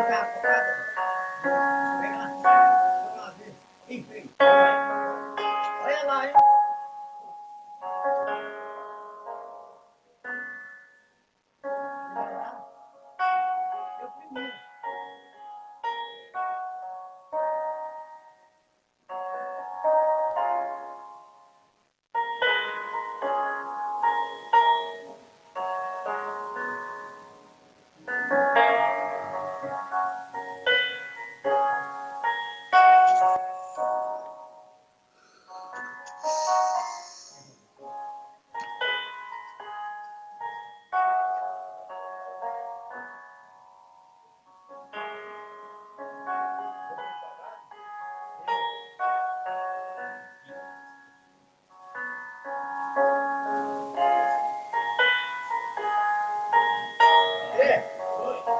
Olha lá, hein? Eu primeiro.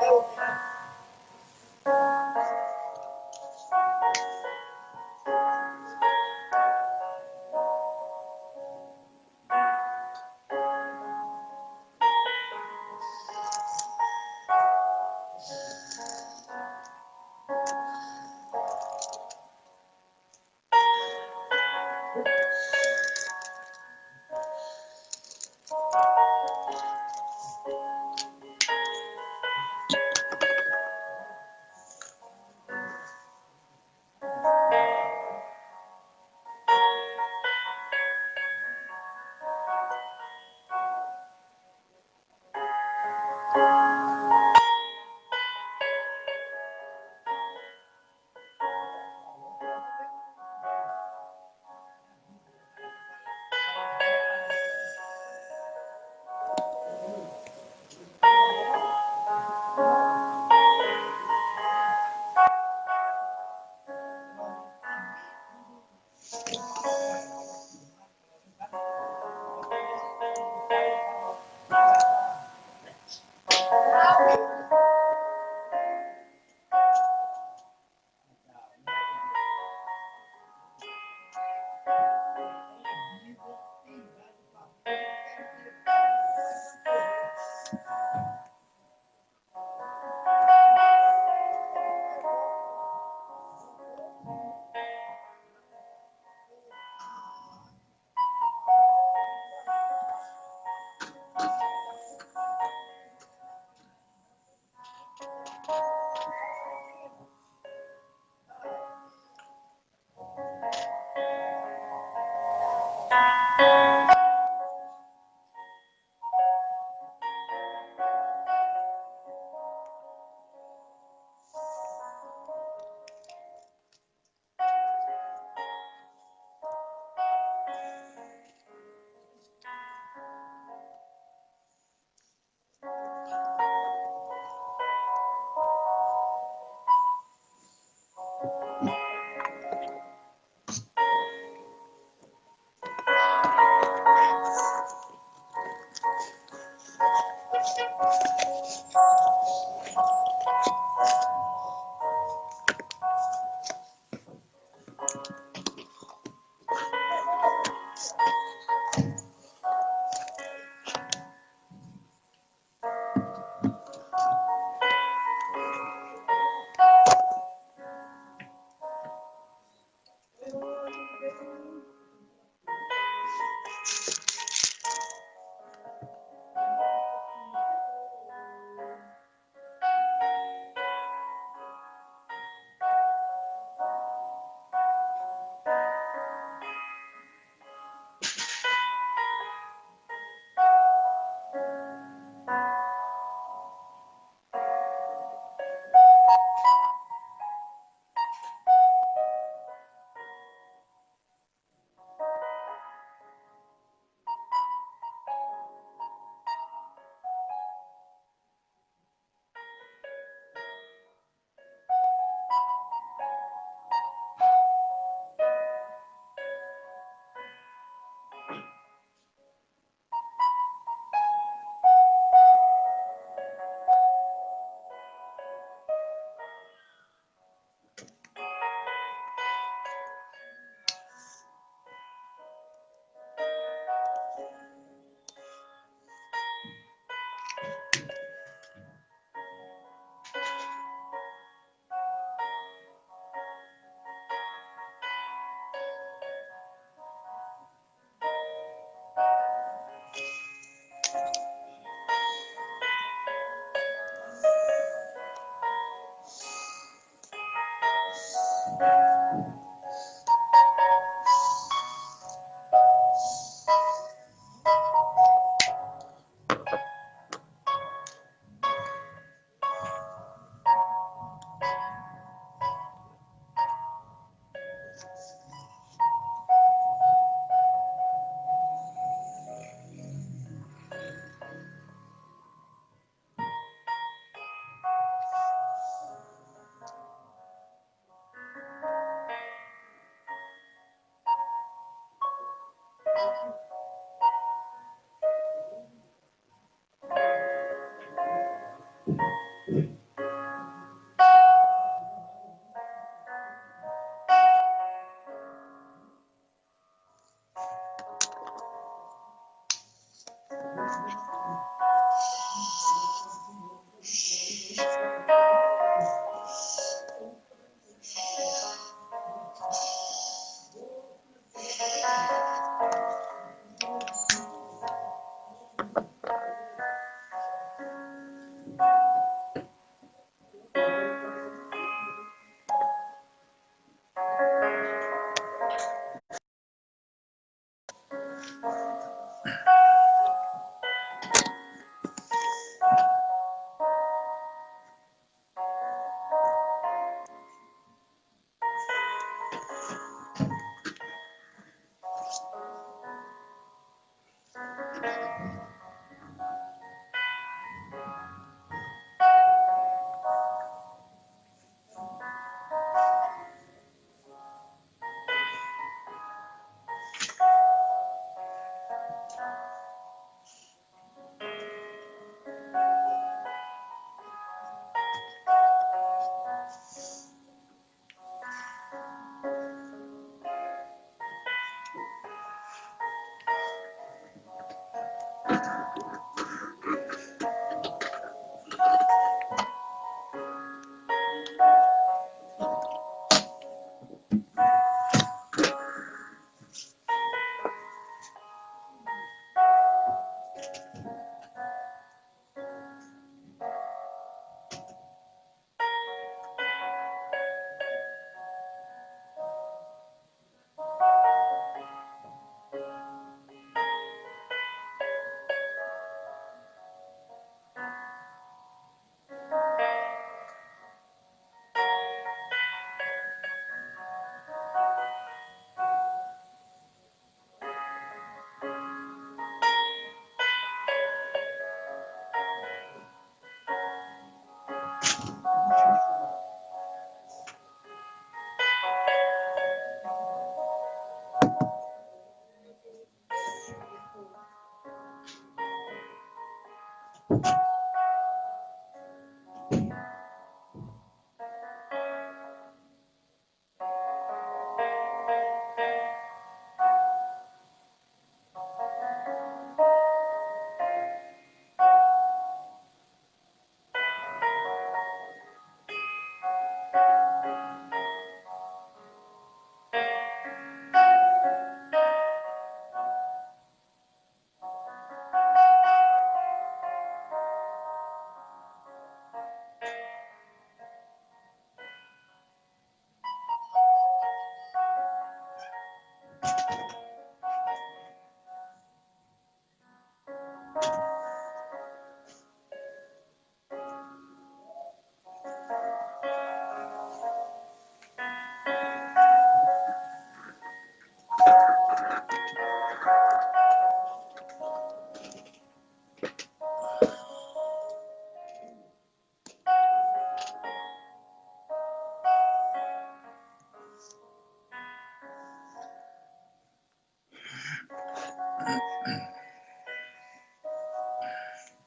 É o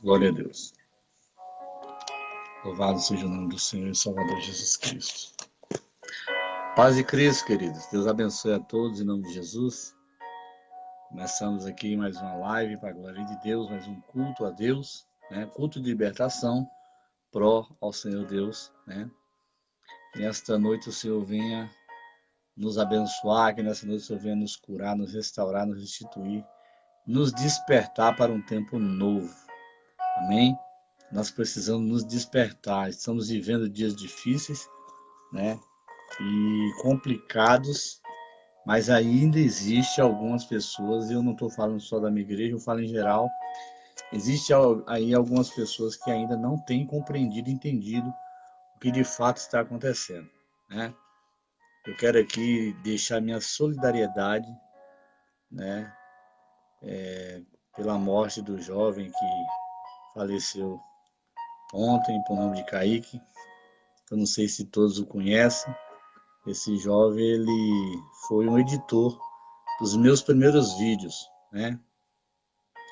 Glória a Deus. Louvado seja o nome do Senhor e Salvador Jesus Cristo. Paz de Cristo, queridos. Deus abençoe a todos em nome de Jesus. Começamos aqui mais uma live para a glória de Deus, mais um culto a Deus, né? Culto de libertação, pró ao Senhor Deus, né? Que nesta noite o Senhor venha nos abençoar, que nesta noite o Senhor venha nos curar, nos restaurar, nos restituir, nos despertar para um tempo novo. Amém? Nós precisamos nos despertar. Estamos vivendo dias difíceis, né? e complicados, mas ainda existe algumas pessoas, eu não estou falando só da minha igreja, eu falo em geral, existe aí algumas pessoas que ainda não têm compreendido e entendido o que de fato está acontecendo, né? Eu quero aqui deixar minha solidariedade, né, pela morte do jovem que faleceu ontem, por nome de Kaique. Eu não sei se todos o conhecem. Esse jovem, ele foi um editor dos meus primeiros vídeos, né?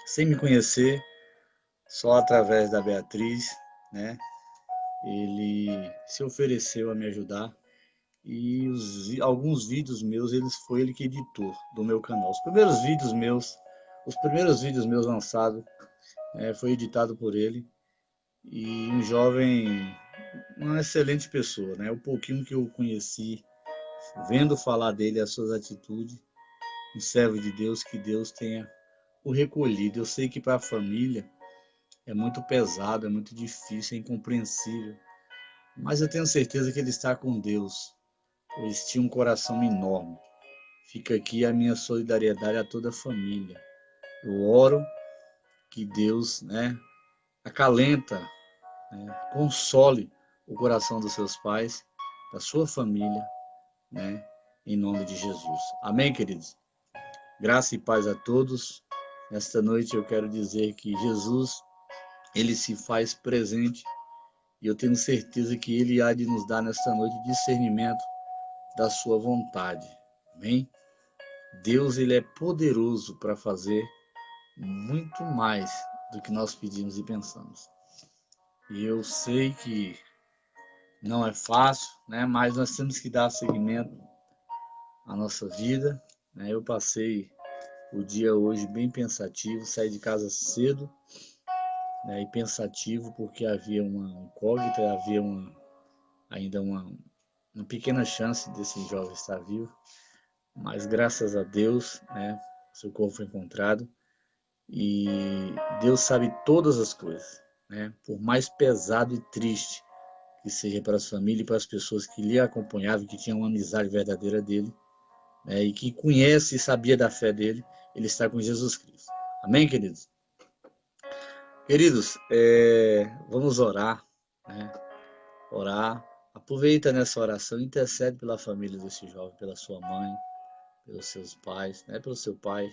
Sem me conhecer, só através da Beatriz, né? Ele se ofereceu a me ajudar e alguns vídeos meus, foi ele que editou do meu canal. Os primeiros vídeos meus lançados, foi editado por ele, e um jovem, uma excelente pessoa, né? O pouquinho que eu conheci, vendo falar dele, as suas atitudes, um servo de Deus, que Deus tenha o recolhido. Eu sei que para a família é muito pesado, é muito difícil, é incompreensível, mas eu tenho certeza que ele está com Deus, pois tinha um coração enorme. Fica aqui a minha solidariedade a toda a família. Eu oro que Deus, né, acalenta, né, console o coração dos seus pais, da sua família, né, em nome de Jesus. Amém, queridos? Graça e paz a todos. Nesta noite eu quero dizer que Jesus, ele se faz presente, e eu tenho certeza que ele há de nos dar nesta noite discernimento da sua vontade. Amém? Deus, ele é poderoso para fazer muito mais do que nós pedimos e pensamos. E eu sei que não é fácil, né? Mas nós temos que dar seguimento à nossa vida, né? Eu passei o dia hoje bem pensativo, saí de casa cedo, né? E pensativo porque havia uma incógnita, havia ainda uma pequena chance desse jovem estar vivo, mas graças a Deus, né? Seu corpo foi encontrado. E Deus sabe todas as coisas, né? Por mais pesado e triste que seja para as famílias e para as pessoas que lhe acompanhavam, que tinham uma amizade verdadeira dele, né? E que conhece e sabia da fé dele, ele está com Jesus Cristo. Amém, queridos? Queridos, vamos orar, né? Orar. Aproveita nessa oração, intercede pela família desse jovem, pela sua mãe, pelos seus pais, né? Pelo seu pai,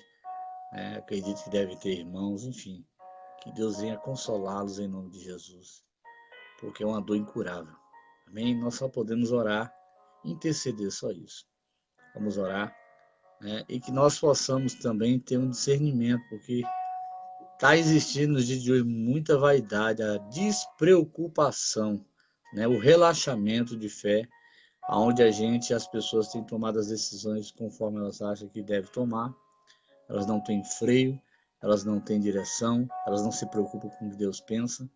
né? Acredito que deve ter irmãos, enfim. Que Deus venha consolá-los em nome de Jesus, porque é uma dor incurável. Amém? Nós só podemos orar e interceder, só isso. Vamos orar, né? E que nós possamos também ter um discernimento, porque está existindo nos dias de hoje muita vaidade, a despreocupação, né? O relaxamento de fé, onde as pessoas têm tomado as decisões conforme elas acham que devem tomar, elas não têm freio, elas não têm direção, elas não se preocupam com o que Deus pensa.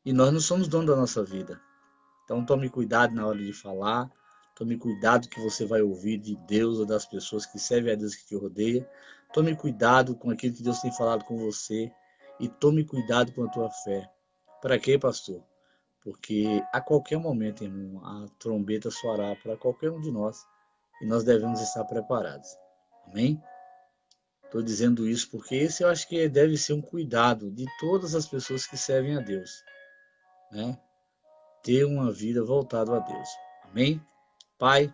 E nós não somos donos da nossa vida. Então tome cuidado na hora de falar, tome cuidado que você vai ouvir de Deus ou das pessoas que servem a Deus que te rodeia. Tome cuidado com aquilo que Deus tem falado com você e tome cuidado com a tua fé. Para quê, pastor? Porque a qualquer momento, irmão, a trombeta soará para qualquer um de nós e nós devemos estar preparados. Amém? Estou dizendo isso porque esse eu acho que deve ser um cuidado de todas as pessoas que servem a Deus, né? Ter uma vida voltada a Deus. Amém? Pai,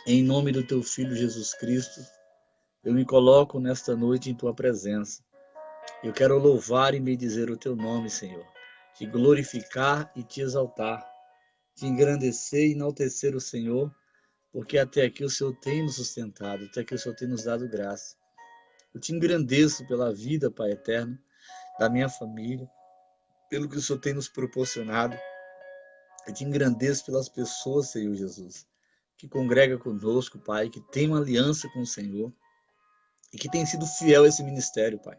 em nome do teu Filho Jesus Cristo, eu me coloco nesta noite em tua presença. Eu quero louvar e bendizer o teu nome, Senhor. Te glorificar e te exaltar. Te engrandecer e enaltecer o Senhor, porque até aqui o Senhor tem nos sustentado, até aqui o Senhor tem nos dado graça. Eu te engrandeço pela vida, Pai eterno, da minha família, pelo que o Senhor tem nos proporcionado. Eu te engrandeço pelas pessoas, Senhor Jesus, que congrega conosco, Pai, que tem uma aliança com o Senhor e que tem sido fiel a esse ministério, Pai,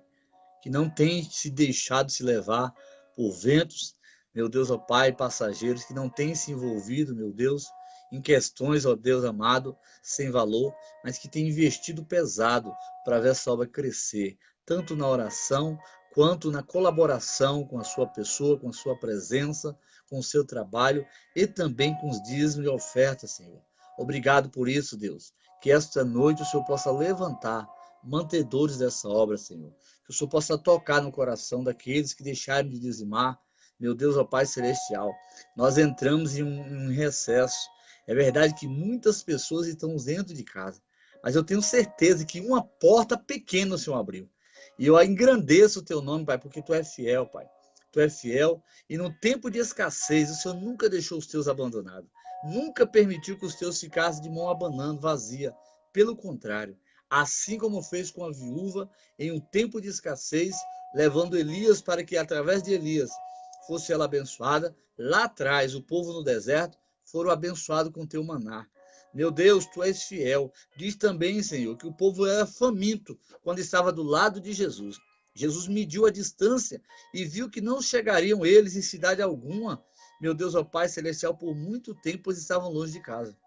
que não tem se deixado se levar por ventos, meu Deus, ó Pai, passageiros, que não tem se envolvido, meu Deus, em questões, ó Deus amado, sem valor, mas que tem investido pesado para ver essa obra crescer, tanto na oração, quanto na colaboração com a sua pessoa, com a sua presença, com o seu trabalho e também com os dízimos e ofertas, Senhor. Obrigado por isso, Deus. Que esta noite o Senhor possa levantar mantedores dessa obra, Senhor. Que o Senhor possa tocar no coração daqueles que deixaram de dizimar. Meu Deus, ó Pai Celestial, nós entramos em um recesso. É verdade que muitas pessoas estão dentro de casa, mas eu tenho certeza que uma porta pequena o Senhor abriu. E eu engrandeço o teu nome, Pai, porque tu é fiel, Pai. Tu é fiel e no tempo de escassez o Senhor nunca deixou os teus abandonados. Nunca permitiu que os teus ficassem de mão abanando, vazia. Pelo contrário, assim como fez com a viúva em um tempo de escassez, levando Elias para que através de Elias fosse ela abençoada, lá atrás o povo no deserto foram abençoados com teu maná. Meu Deus, tu és fiel. Diz também, Senhor, que o povo era faminto quando estava do lado de Jesus. Jesus mediu a distância e viu que não chegariam eles em cidade alguma, meu Deus, ó Pai Celestial, por muito tempo, pois estavam longe de casa.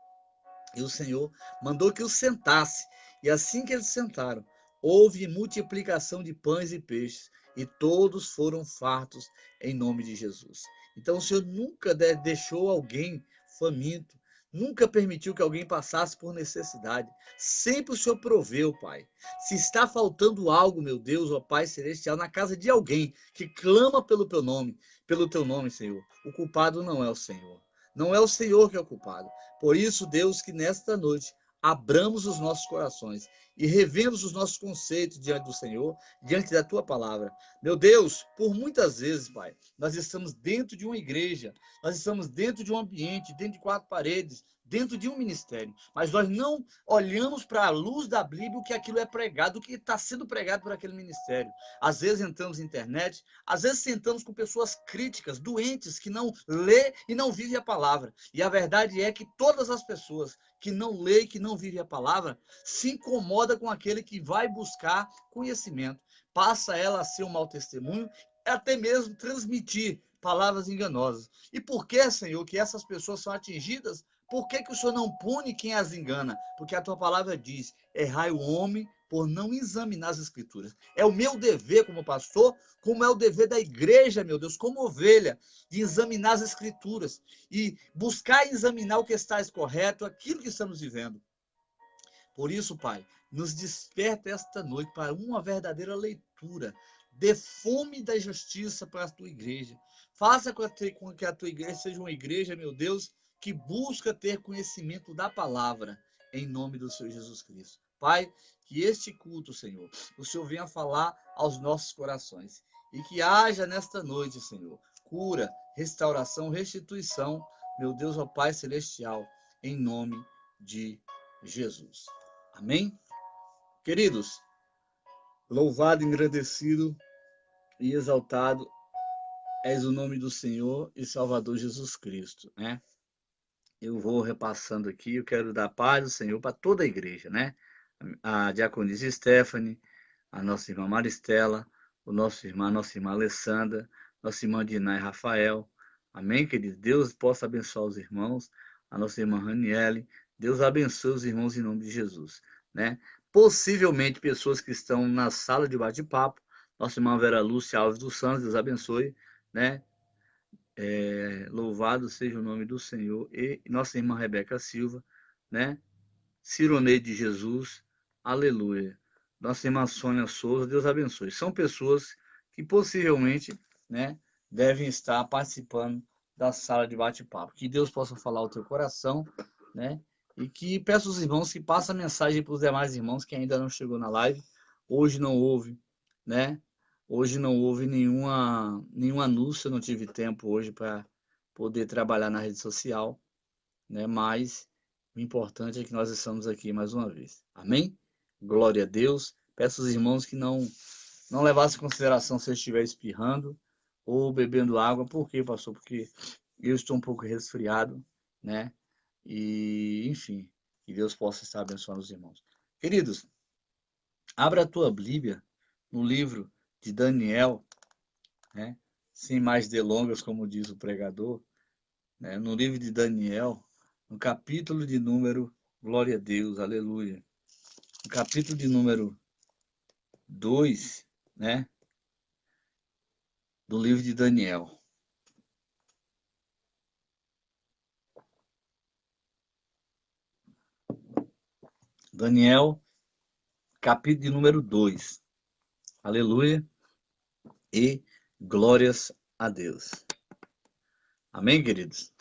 E o Senhor mandou que os sentasse. E assim que eles sentaram, houve multiplicação de pães e peixes, e todos foram fartos em nome de Jesus. Então o Senhor nunca deixou alguém faminto, nunca permitiu que alguém passasse por necessidade. Sempre o Senhor proveu, Pai. Se está faltando algo, meu Deus, ó Pai Celestial, na casa de alguém que clama pelo teu nome, Senhor, o culpado não é o Senhor. Não é o Senhor que é o culpado. Por isso, Deus, que nesta noite abramos os nossos corações e revemos os nossos conceitos diante do Senhor, diante da tua palavra. Meu Deus, por muitas vezes, Pai, nós estamos dentro de uma igreja, nós estamos dentro de um ambiente, dentro de quatro paredes, dentro de um ministério, mas nós não olhamos para a luz da Bíblia o que aquilo é pregado, o que está sendo pregado por aquele ministério. Às vezes entramos na internet, às vezes sentamos com pessoas críticas, doentes, que não lê e não vive a palavra. E a verdade é que todas as pessoas que não lê e que não vive a palavra se incomoda com aquele que vai buscar conhecimento. Passa ela a ser um mau testemunho, até mesmo transmitir palavras enganosas. E por que, Senhor, que essas pessoas são atingidas? Por que, que o Senhor não pune quem as engana? Porque a tua palavra diz: errai o homem por não examinar as escrituras. É o meu dever como pastor, como é o dever da igreja, meu Deus, como ovelha, de examinar as escrituras e buscar examinar o que está correto, aquilo que estamos vivendo. Por isso, Pai, nos desperta esta noite para uma verdadeira leitura. Dê fome da justiça para a tua igreja. Faça com que a tua igreja seja uma igreja, meu Deus, que busca ter conhecimento da palavra, em nome do Senhor Jesus Cristo. Pai, que este culto, Senhor, o Senhor venha falar aos nossos corações. E que haja nesta noite, Senhor, cura, restauração, restituição, meu Deus, ó Pai Celestial, em nome de Jesus. Amém? Queridos, louvado, engrandecido e exaltado és o nome do Senhor e Salvador Jesus Cristo, né? Eu vou repassando aqui, eu quero dar paz do Senhor para toda a igreja, né? A diaconisa Stephanie, a nossa irmã Maristela, a nossa irmã Alessandra, nossa irmã Dinah e Rafael. Amém, queridos? Deus possa abençoar os irmãos, a nossa irmã Raniele. Deus abençoe os irmãos em nome de Jesus, né? Possivelmente pessoas que estão na sala de bate-papo, nossa irmã Vera Lúcia Alves dos Santos, Deus abençoe, né? Louvado seja o nome do Senhor. E nossa irmã Rebeca Silva, né? Cironeide de Jesus, aleluia. Nossa irmã Sônia Souza, Deus abençoe. São pessoas que possivelmente, né, devem estar participando da sala de bate-papo. Que Deus possa falar ao teu coração, né? E que peço aos irmãos que passem a mensagem para os demais irmãos que ainda não chegou na live. Hoje não houve, né? Hoje não houve nenhum anúncio, eu não tive tempo hoje para poder trabalhar na rede social, né? Mas o importante é que nós estamos aqui mais uma vez. Amém? Glória a Deus. Peço aos irmãos que não levassem em consideração se eu estiver espirrando ou bebendo água. Por quê, pastor? Porque eu estou um pouco resfriado, né? E, enfim, que Deus possa estar abençoando os irmãos. Queridos, abra a tua Bíblia no livro de Daniel, né? Sem mais delongas, como diz o pregador, né? No livro de Daniel, no capítulo de número, glória a Deus, aleluia. No capítulo de número 2, né? Do livro de Daniel. Daniel, capítulo de número 2. Aleluia e glórias a Deus. Amém, queridos?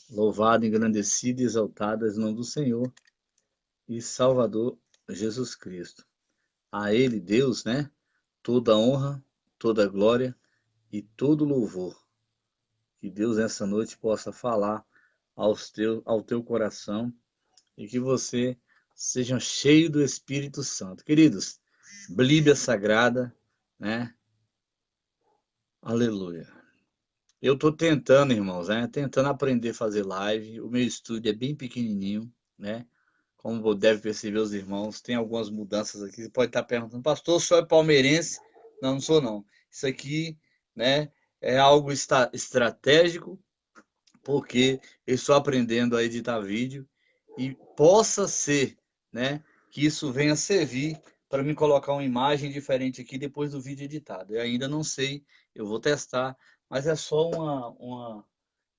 Louvado, engrandecido e exaltado é o nome do Senhor e Salvador Jesus Cristo. A Ele, Deus, né? Toda honra, toda glória e todo louvor. Que Deus nessa noite possa falar ao teu coração e que você seja cheio do Espírito Santo. Queridos, Bíblia Sagrada, né? Aleluia. Eu estou tentando, irmãos, né? Tentando aprender a fazer live. O meu estúdio é bem pequenininho, né? Como deve perceber os irmãos, tem algumas mudanças aqui. Você pode estar perguntando, pastor, o senhor é palmeirense? Não, não sou não. Isso aqui, né, é algo estratégico, porque eu estou aprendendo a editar vídeo e possa ser, né, que isso venha servir para me colocar uma imagem diferente aqui depois do vídeo editado. Eu ainda não sei, eu vou testar, mas é só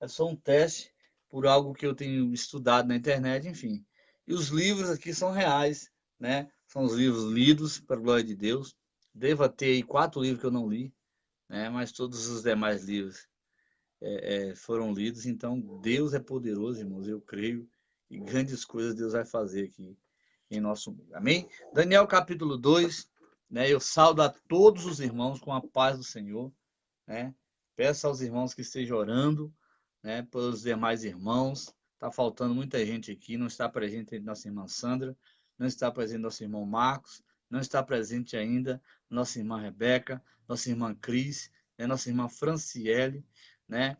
é só um teste por algo que eu tenho estudado na internet, enfim. E os livros aqui são reais, né? São os livros lidos, para a glória de Deus. Devo ter aí 4 livros que eu não li, né? Mas todos os demais livros foram lidos. Então, Deus é poderoso, irmãos, eu creio. E grandes coisas Deus vai fazer aqui em nosso meio. Amém? Daniel capítulo 2, né? Eu saúdo a todos os irmãos com a paz do Senhor, né? Peço aos irmãos que estejam orando, né, pelos demais irmãos. Está faltando muita gente aqui, não está presente nossa irmã Sandra, não está presente nosso irmão Marcos, não está presente ainda nossa irmã Rebeca, nossa irmã Cris, né, nossa irmã Franciele, né?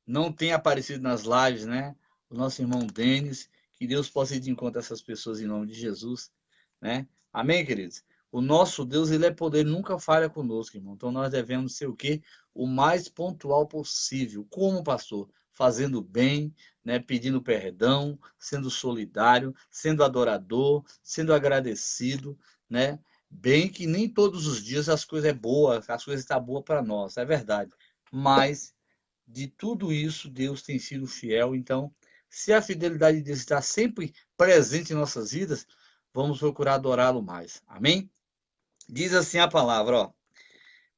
Não tem aparecido nas lives, né? O nosso irmão Denis, que Deus possa ir de encontro a essas pessoas em nome de Jesus, né? Amém, queridos? O nosso Deus, ele é poder, nunca falha conosco, irmão. Então nós devemos ser o quê? O mais pontual possível. Como, pastor? Fazendo bem, né? Pedindo perdão, sendo solidário, sendo adorador, sendo agradecido, né? Bem que nem todos os dias as coisas é boa, as coisas estão boas para nós, é verdade. Mas de tudo isso, Deus tem sido fiel. Então, se a fidelidade de Deus está sempre presente em nossas vidas, vamos procurar adorá-lo mais. Amém? Diz assim a palavra, ó.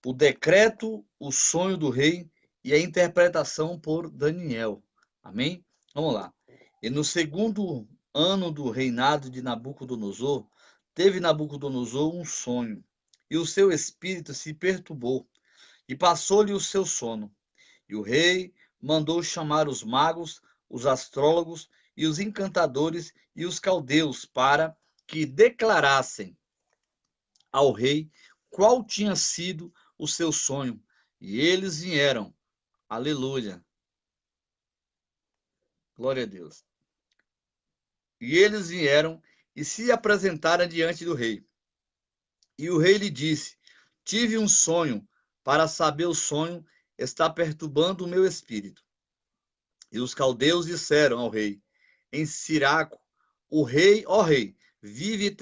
O decreto, o sonho do rei e a interpretação por Daniel. Amém? Vamos lá. E no segundo ano do reinado de Nabucodonosor, teve Nabucodonosor um sonho, e o seu espírito se perturbou, e passou-lhe o seu sono. E o rei mandou chamar os magos, os astrólogos e os encantadores e os caldeus para que declarassem ao rei qual tinha sido o seu sonho. E eles vieram. Aleluia. Glória a Deus. E eles vieram e se apresentaram diante do rei. E o rei lhe disse: Tive um sonho, para saber o sonho está perturbando o meu espírito. E os caldeus disseram ao rei, em Siraco, o rei, ó rei, vive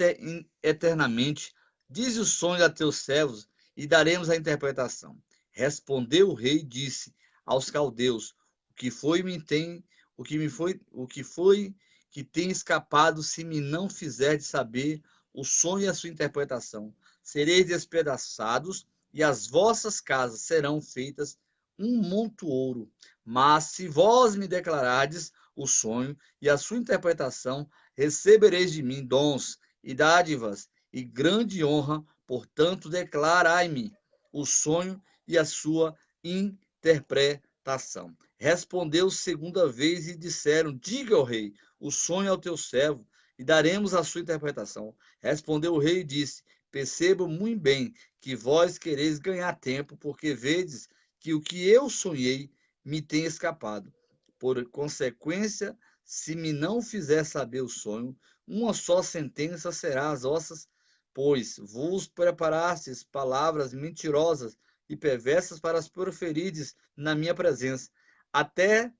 eternamente, diz o sonho a teus servos e daremos a interpretação. Respondeu o rei e disse aos caldeus, o que foi me tem, o que foi que tem escapado se me não fizerdes saber o sonho e a sua interpretação. Sereis despedaçados e as vossas casas serão feitas um montouro. Mas se vós me declarardes o sonho e a sua interpretação, recebereis de mim dons e dádivas e grande honra, portanto, declarai-me o sonho e a sua interpretação. Respondeu segunda vez e disseram: Diga ao rei o sonho ao teu servo e daremos a sua interpretação. Respondeu o rei e disse: Percebo muito bem que vós quereis ganhar tempo, porque vedes que o que eu sonhei me tem escapado. Por consequência, se me não fizer saber o sonho, uma só sentença será as vossas, pois vos preparastes palavras mentirosas e perversas para as proferides na minha presença, até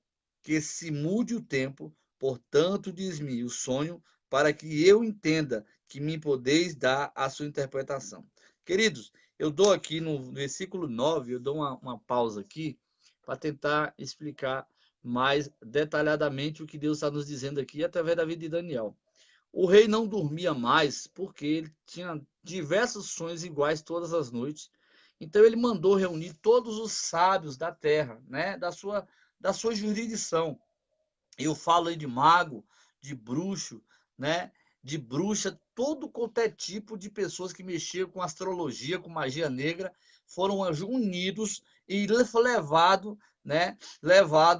que se mude o tempo. Portanto, diz-me o sonho, para que eu entenda que me podeis dar a sua interpretação. Queridos, eu dou aqui no versículo 9, eu dou uma pausa aqui, para tentar explicar mais detalhadamente o que Deus está nos dizendo aqui através da vida de Daniel. O rei não dormia mais porque ele tinha diversos sonhos iguais todas as noites. Então ele mandou reunir todos os sábios da terra, né, da sua jurisdição. Eu falo aí de mago, de bruxo, né, de bruxa, todo qualquer tipo de pessoas que mexiam com astrologia, com magia negra, foram unidos e foi levado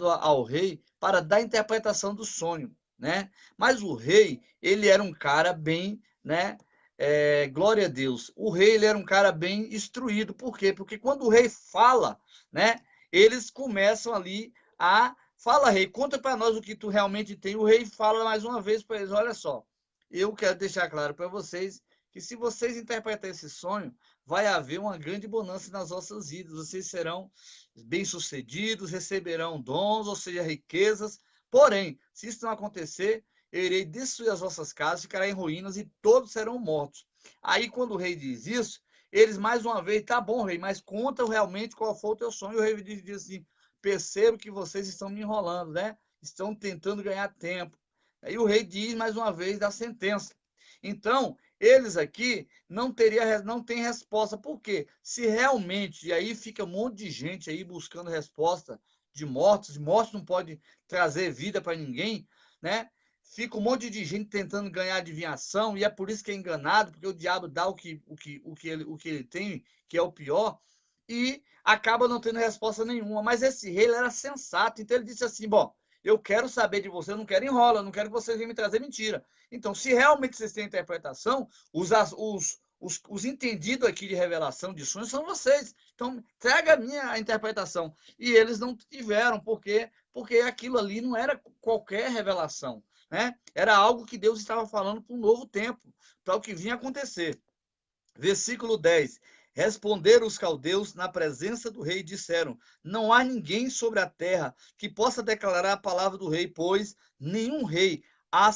ao rei para dar interpretação do sonho, né? Mas o rei, ele era um cara bem, né? Glória a Deus. O rei, ele era um cara bem instruído. Por quê? Porque quando o rei fala, né? Eles começam ali a fala, rei, conta para nós o que tu realmente tem. O rei fala mais uma vez para eles: olha só, eu quero deixar claro para vocês que se vocês interpretarem esse sonho, vai haver uma grande bonança nas vossas vidas. Vocês serão bem-sucedidos, receberão dons, ou seja, riquezas. Porém, se isso não acontecer, eu irei destruir as vossas casas, ficará em ruínas e todos serão mortos. Aí, quando o rei diz isso, eles mais uma vez: tá bom, rei, mas conta realmente qual foi o teu sonho. E o rei diz assim: percebo que vocês estão me enrolando, né? Estão tentando ganhar tempo. Aí o rei diz mais uma vez da sentença. Então, eles aqui não têm resposta. Por quê? Se realmente, e aí fica um monte de gente aí buscando resposta de mortos não pode trazer vida para ninguém, né? Fica um monte de gente tentando ganhar adivinhação, e é por isso que é enganado, porque o diabo dá o que ele tem, que é o pior, e acaba não tendo resposta nenhuma. Mas esse rei, ele era sensato, então ele disse assim: bom, eu quero saber de você, eu não quero enrola, eu não quero que vocês venham me trazer mentira. Então, se realmente vocês têm interpretação, os entendidos aqui de revelação de sonhos são vocês. Então, traga a minha interpretação. E eles não tiveram, porque aquilo ali não era qualquer revelação, né? Era algo que Deus estava falando para um novo tempo, para o que vinha acontecer. Versículo 10. Responderam os caldeus na presença do rei e disseram: não há ninguém sobre a terra que possa declarar a palavra do rei, pois nenhum rei há,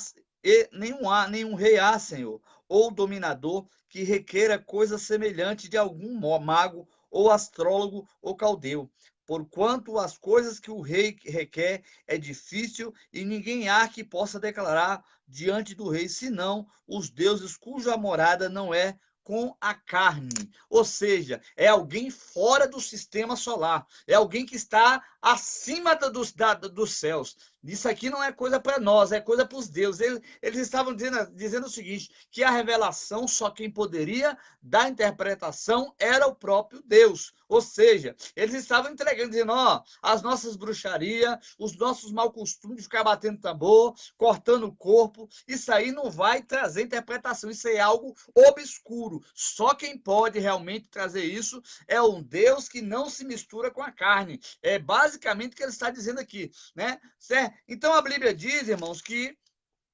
nenhum rei há, Senhor, ou dominador que requeira coisa semelhante de algum mago ou astrólogo ou caldeu. Porquanto as coisas que o rei requer é difícil e ninguém há que possa declarar diante do rei, senão os deuses cuja morada não é com a carne, ou seja, é alguém fora do sistema solar, é alguém que está acima dos céus. Isso aqui não é coisa para nós, é coisa para os deuses. Eles estavam dizendo o seguinte: que a revelação, só quem poderia dar interpretação era o próprio Deus. Ou seja, eles estavam entregando, dizendo: ó, as nossas bruxarias, os nossos mau costumes de ficar batendo tambor, cortando o corpo, isso aí não vai trazer interpretação, isso é algo obscuro. Só quem pode realmente trazer isso é um Deus que não se mistura com a carne. É basicamente o que ele está dizendo aqui, né? Certo? Então a Bíblia diz, irmãos, que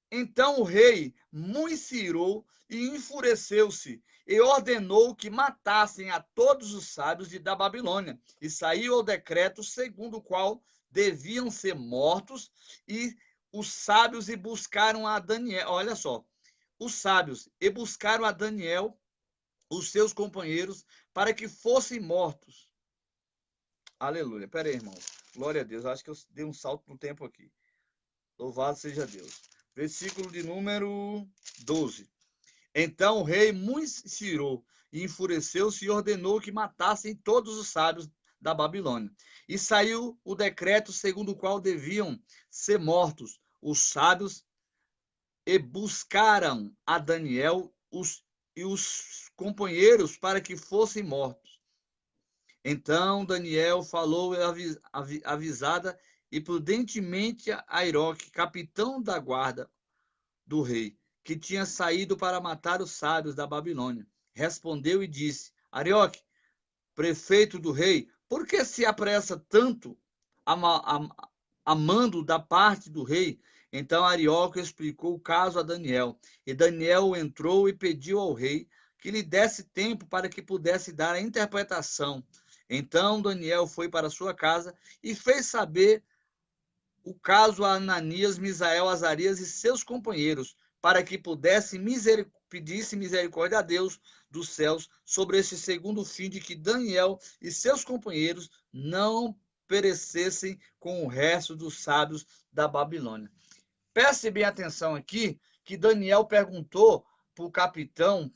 então o rei muito se irou e enfureceu-se e ordenou que matassem a todos os sábios da Babilônia. E saiu o decreto segundo o qual deviam ser mortos, e os sábios e buscaram a Daniel. Olha só, os sábios e buscaram a Daniel, os seus companheiros, para que fossem mortos. Aleluia. Pera aí, irmãos. Glória a Deus. Acho que eu dei um salto no tempo aqui. Louvado seja Deus. Versículo de número 12. Então o rei muito se irou e enfureceu-se e ordenou que matassem todos os sábios da Babilônia. E saiu o decreto segundo o qual deviam ser mortos os sábios, e buscaram a Daniel e os companheiros para que fossem mortos. Então Daniel falou avisada e prudentemente a Arioque, capitão da guarda do rei, que tinha saído para matar os sábios da Babilônia. Respondeu e disse: Arioque, prefeito do rei, por que se apressa tanto a mando da parte do rei? Então Arioque explicou o caso a Daniel. E Daniel entrou e pediu ao rei que lhe desse tempo para que pudesse dar a interpretação. Então Daniel foi para sua casa e fez saber o caso a Ananias, Misael, Azarias e seus companheiros, para que pudessem pedisse misericórdia a Deus dos céus sobre esse segundo fim, de que Daniel e seus companheiros não perecessem com o resto dos sábios da Babilônia. Preste bem atenção aqui, que Daniel perguntou para o capitão: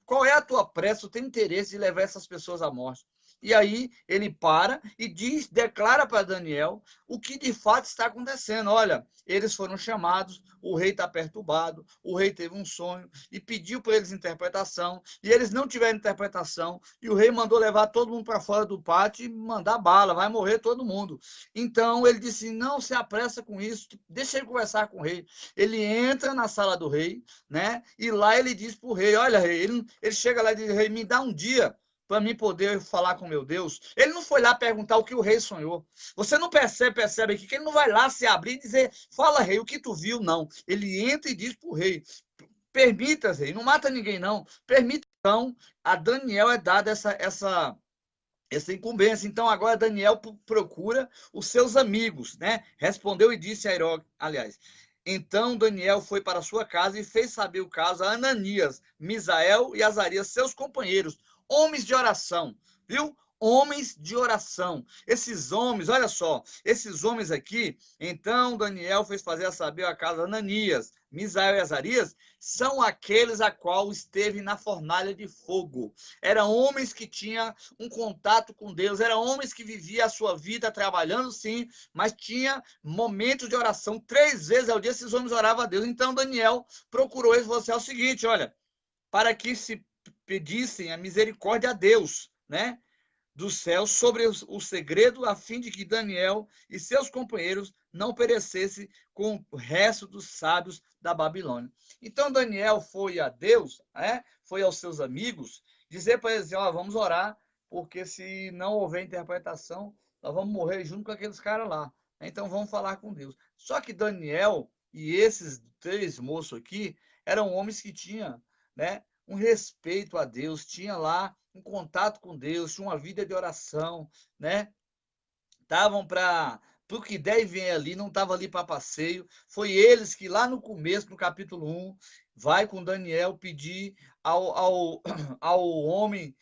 qual é a tua pressa? Tu tem interesse de levar essas pessoas à morte? E aí ele para e diz, declara para Daniel o que de fato está acontecendo. Olha, eles foram chamados, o rei está perturbado, o rei teve um sonho e pediu para eles interpretação, e eles não tiveram interpretação, e o rei mandou levar todo mundo para fora do pátio e mandar bala, vai morrer todo mundo. Então ele disse, não se apressa com isso, deixa ele conversar com o rei. Ele entra na sala do rei, né? E lá ele diz para o rei, olha, rei, ele chega lá e diz, rei, me dá um dia para mim poder falar com meu Deus. Ele não foi lá perguntar o que o rei sonhou. Você não percebe aqui que ele não vai lá se abrir e dizer, fala, rei, o que tu viu? Não. Ele entra e diz para o rei, permita, rei, não mata ninguém, não. Permita, então, a Daniel é dada essa incumbência. Então, agora Daniel procura os seus amigos, né? Respondeu e disse a Herói, aliás, então Daniel foi para sua casa e fez saber o caso a Ananias, Misael e Azarias, seus companheiros, homens de oração, viu? Homens de oração. Esses homens, olha só, esses homens aqui, então Daniel fez fazer saber a casa Ananias, Misael e Azarias, são aqueles a qual esteve na fornalha de fogo. Eram homens que tinham um contato com Deus, eram homens que viviam a sua vida trabalhando sim, mas tinha momentos de oração, 3 vezes ao dia esses homens oravam a Deus. Então Daniel procurou eles e falou assim, é o seguinte, olha, para que se pedissem a misericórdia a Deus, né, do céu sobre o segredo, a fim de que Daniel e seus companheiros não perecessem com o resto dos sábios da Babilônia. Então Daniel foi a Deus, foi aos seus amigos, dizer para eles, ó, vamos orar, porque se não houver interpretação, nós vamos morrer junto com aqueles caras lá. Então vamos falar com Deus. Só que Daniel e esses 3 moços aqui eram homens que tinham, né, um respeito a Deus, tinha lá um contato com Deus, tinha uma vida de oração, né? Estavam para o que der e vem ali, não estava ali para passeio. Foi eles que lá no começo, no capítulo 1, vai com Daniel pedir ao homem,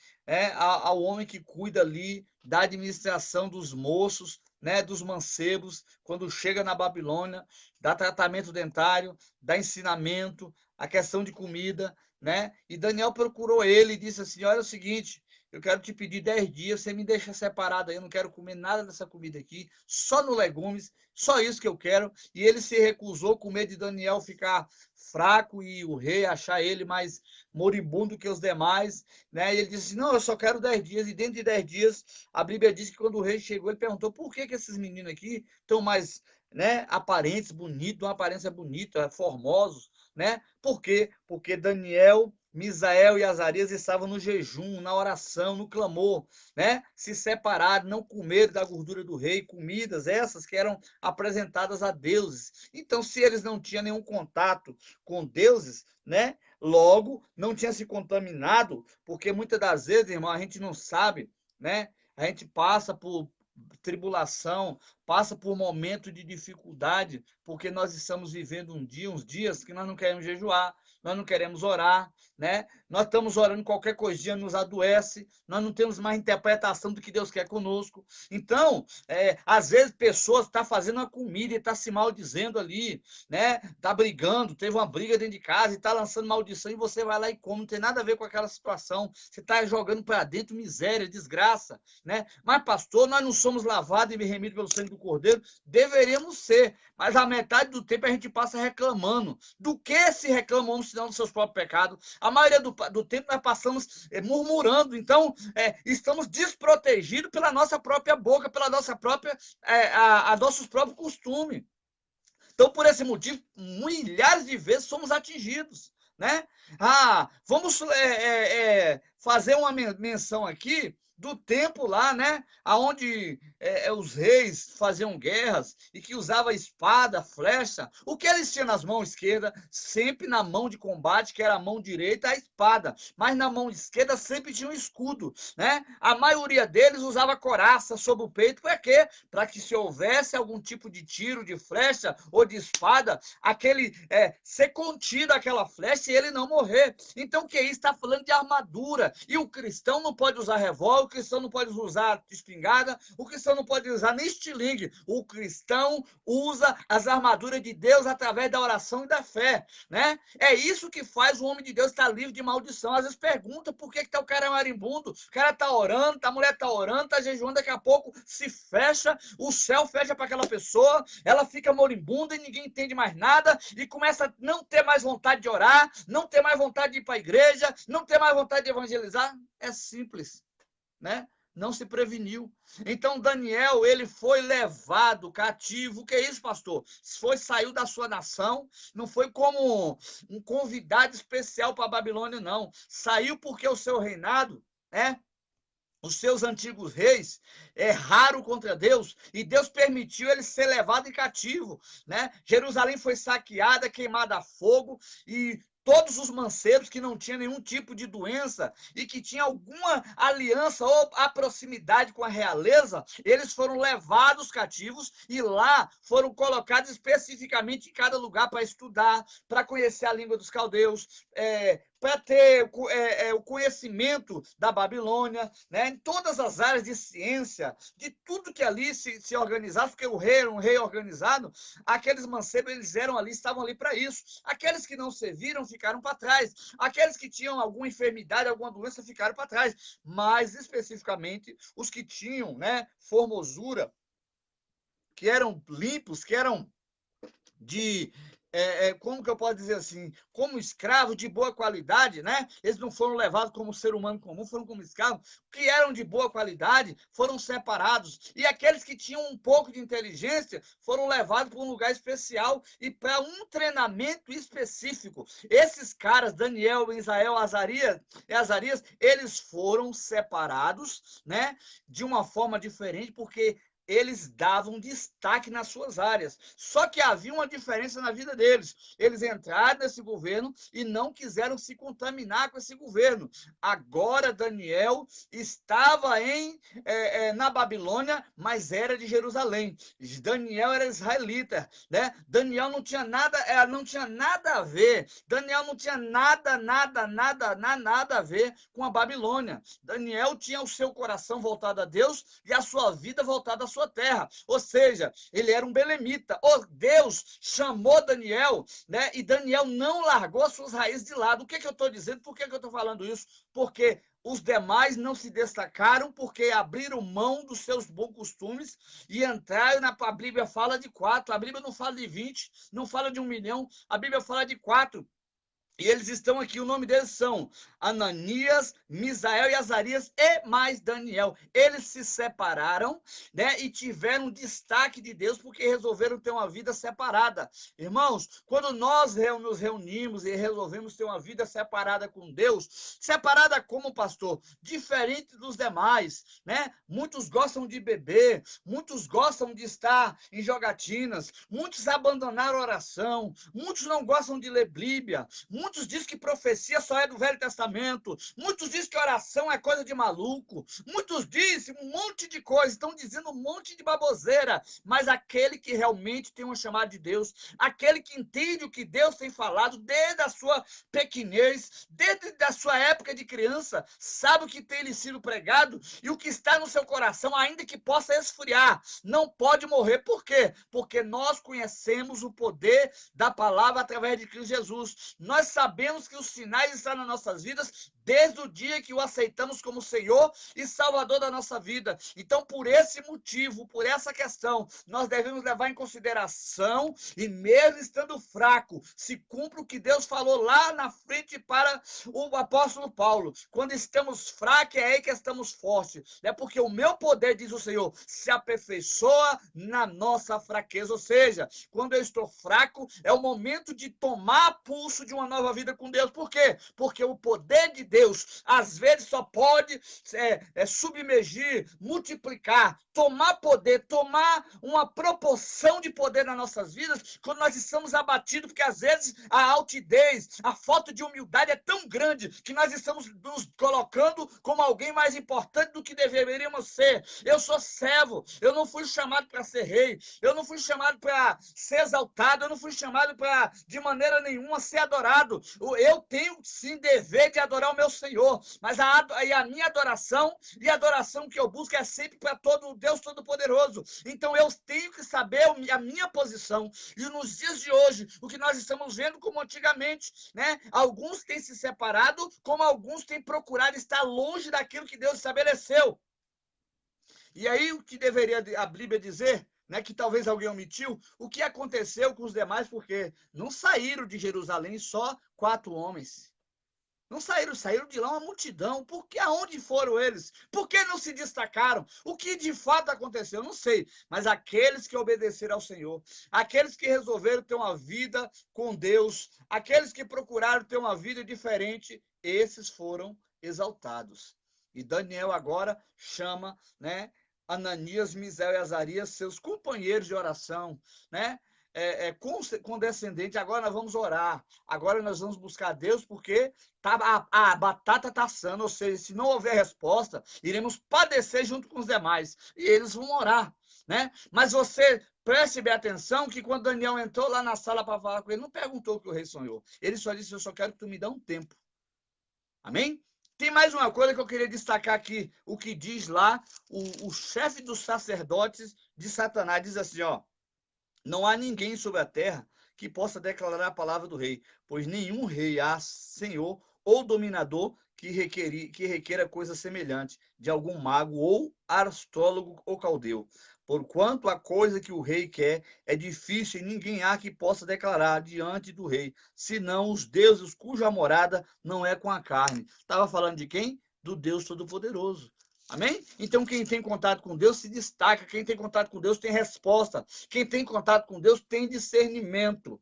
ao homem que cuida ali da administração dos moços, né, dos mancebos, quando chega na Babilônia, dá tratamento dentário, dá ensinamento, a questão de comida, né? E Daniel procurou ele e disse assim, olha o seguinte, eu quero te pedir 10 dias, você me deixa separado aí, eu não quero comer nada dessa comida aqui, só no legumes, só isso que eu quero. E ele se recusou com medo de Daniel ficar fraco e o rei achar ele mais moribundo que os demais, né? E ele disse, não, eu só quero 10 dias. E dentro de 10 dias, a Bíblia diz que quando o rei chegou, ele perguntou por que esses meninos aqui estão mais, né, aparentes, bonitos, uma aparência bonita, formosos, né? Por quê? Porque Daniel, Misael e Azarias estavam no jejum, na oração, no clamor, né? Se separaram, não comeram da gordura do rei, comidas essas que eram apresentadas a deuses. Então, se eles não tinham nenhum contato com deuses, né? Logo, não tinha se contaminado, porque muitas das vezes, irmão, a gente não sabe, né? A gente passa por tribulação, passa por momento de dificuldade, porque nós estamos vivendo uns dias que nós não queremos jejuar, nós não queremos orar, né? Nós estamos orando, qualquer coisinha nos adoece, nós não temos mais interpretação do que Deus quer conosco. Então, às vezes, pessoas estão fazendo uma comida e estão se maldizendo ali, né? Está brigando, teve uma briga dentro de casa e está lançando maldição e você vai lá e come, não tem nada a ver com aquela situação. Você está jogando para dentro miséria, desgraça, né? Mas, pastor, nós não somos lavados e remidos pelo sangue do Cordeiro? Deveríamos ser, mas a metade do tempo a gente passa reclamando. Do que se reclamamos senão dos seus próprios pecados? A maioria do tempo nós passamos murmurando, então estamos desprotegidos pela nossa própria boca, pela nossa própria, nossos próprios costumes. Então, por esse motivo, milhares de vezes somos atingidos, né? Vamos fazer uma menção aqui do tempo lá, né? Onde os reis faziam guerras e que usava espada, flecha. O que eles tinham nas mãos esquerda? Sempre na mão de combate, que era a mão direita, a espada. Mas na mão esquerda sempre tinha um escudo, né? A maioria deles usava coraça sobre o peito. Para quê? Para que se houvesse algum tipo de tiro, de flecha ou de espada, ser contido aquela flecha e ele não morrer. Então, o que é isso? Está falando de armadura. E o cristão não pode usar revólver, o cristão não pode usar espingarda, o cristão não pode usar nem estilingue. O cristão usa as armaduras de Deus através da oração e da fé, né? É isso que faz o homem de Deus estar livre de maldição. Às vezes pergunta por que o cara é marimbundo, o cara está orando, a mulher está orando, está jejuando, daqui a pouco se fecha, o céu fecha para aquela pessoa, ela fica moribunda e ninguém entende mais nada e começa a não ter mais vontade de orar, não ter mais vontade de ir para a igreja, não ter mais vontade de evangelizar. É simples, né? Não se preveniu. Então Daniel, ele foi levado cativo. O que é isso, pastor? Saiu da sua nação, não foi como um convidado especial para a Babilônia, não. Saiu porque o seu reinado, né? Os seus antigos reis erraram contra Deus e Deus permitiu ele ser levado em cativo, né? Jerusalém foi saqueada, queimada a fogo e todos os mancebos que não tinham nenhum tipo de doença e que tinham alguma aliança ou a proximidade com a realeza, eles foram levados cativos e lá foram colocados especificamente em cada lugar para estudar, para conhecer a língua dos caldeus, para ter o conhecimento da Babilônia, né? Em todas as áreas de ciência, de tudo que ali se organizasse, porque o rei era um rei organizado, aqueles mancebos eles estavam ali para isso. Aqueles que não serviram ficaram para trás. Aqueles que tinham alguma enfermidade, alguma doença ficaram para trás. Mas especificamente os que tinham, né, formosura, que eram limpos, que eram de como que eu posso dizer assim, como escravos de boa qualidade, né? Eles não foram levados como ser humano comum, foram como escravos, que eram de boa qualidade, foram separados. E aqueles que tinham um pouco de inteligência foram levados para um lugar especial e para um treinamento específico. Esses caras, Daniel, Israel, Azarias, eles foram separados, né? De uma forma diferente, porque eles davam destaque nas suas áreas. Só que havia uma diferença na vida deles. Eles entraram nesse governo e não quiseram se contaminar com esse governo. Agora Daniel estava na Babilônia, mas era de Jerusalém. Daniel era israelita, né? Daniel não tinha nada a ver. Daniel não tinha nada a ver com a Babilônia. Daniel tinha o seu coração voltado a Deus e a sua vida voltada a sua terra, ou seja, ele era um belemita. Deus chamou Daniel, né? E Daniel não largou suas raízes de lado. O que eu estou dizendo? Por que eu estou falando isso? Porque os demais não se destacaram, porque abriram mão dos seus bons costumes e entraram a Bíblia fala de 4, a Bíblia não fala de 20, não fala de 1 milhão, a Bíblia fala de 4. E eles estão aqui, o nome deles são Ananias, Misael e Azarias e mais Daniel. Eles se separaram, né, e tiveram destaque de Deus porque resolveram ter uma vida separada. Irmãos, quando nós nos reunimos e resolvemos ter uma vida separada com Deus, separada como, pastor? Diferente dos demais, né? Muitos gostam de beber, muitos gostam de estar em jogatinas, muitos abandonaram a oração, muitos não gostam de ler Bíblia, muitos dizem que profecia só é do Velho Testamento. Muitos dizem que oração é coisa de maluco. Muitos dizem um monte de coisa. Estão dizendo um monte de baboseira. Mas aquele que realmente tem uma chamada de Deus, aquele que entende o que Deus tem falado desde a sua pequenez, desde a sua época de criança, sabe o que tem lhe sido pregado e o que está no seu coração, ainda que possa esfriar, não pode morrer. Por quê? Porque nós conhecemos o poder da palavra através de Cristo Jesus. Nós sabemos que os sinais estão nas nossas vidas desde o dia que o aceitamos como Senhor e Salvador da nossa vida. Então, por esse motivo, por essa questão, nós devemos levar em consideração e mesmo estando fraco, se cumpre o que Deus falou lá na frente para o apóstolo Paulo. Quando estamos fracos, é aí que estamos fortes. É porque o meu poder, diz o Senhor, se aperfeiçoa na nossa fraqueza. Ou seja, quando eu estou fraco, é o momento de tomar pulso de uma nova vida com Deus. Por quê? Porque o poder de Deus, às vezes, só pode submergir, multiplicar, tomar poder, tomar uma proporção de poder nas nossas vidas quando nós estamos abatidos, porque às vezes a altidez, a falta de humildade é tão grande que nós estamos nos colocando como alguém mais importante do que deveríamos ser. Eu sou servo, eu não fui chamado para ser rei, eu não fui chamado para ser exaltado, eu não fui chamado para, de maneira nenhuma, ser adorado. Eu tenho sim dever de adorar o meu meu Senhor, mas a minha adoração e a adoração que eu busco é sempre para todo Deus Todo-Poderoso. Então eu tenho que saber a minha posição. E nos dias de hoje, o que nós estamos vendo como antigamente, né? Alguns têm se separado, como alguns têm procurado estar longe daquilo que Deus estabeleceu. E aí o que deveria a Bíblia dizer, né, que talvez alguém omitiu, o que aconteceu com os demais, porque não saíram de Jerusalém só 4 homens. Não saíram de lá uma multidão. Por que, aonde foram eles? Por que não se destacaram? O que de fato aconteceu? Não sei. Mas aqueles que obedeceram ao Senhor, aqueles que resolveram ter uma vida com Deus, aqueles que procuraram ter uma vida diferente, esses foram exaltados. E Daniel agora chama, né, Ananias, Misael e Azarias, seus companheiros de oração, né? Condescendente, agora nós vamos orar, agora nós vamos buscar Deus, porque a batata está assando, ou seja, se não houver resposta, iremos padecer junto com os demais, e eles vão orar, né? Mas você preste bem atenção que quando Daniel entrou lá na sala para falar com ele, não perguntou o que o rei sonhou, ele só disse, eu só quero que tu me dê um tempo. Amém? Tem mais uma coisa que eu queria destacar aqui, o que diz lá o chefe dos sacerdotes de Satanás, diz assim, ó, não há ninguém sobre a terra que possa declarar a palavra do rei, pois nenhum rei há senhor ou dominador que requeira coisa semelhante de algum mago ou astrólogo ou caldeu. Porquanto a coisa que o rei quer é difícil e ninguém há que possa declarar diante do rei, senão os deuses cuja morada não é com a carne. Estava falando de quem? Do Deus Todo-Poderoso. Amém? Então, quem tem contato com Deus se destaca. Quem tem contato com Deus tem resposta. Quem tem contato com Deus tem discernimento.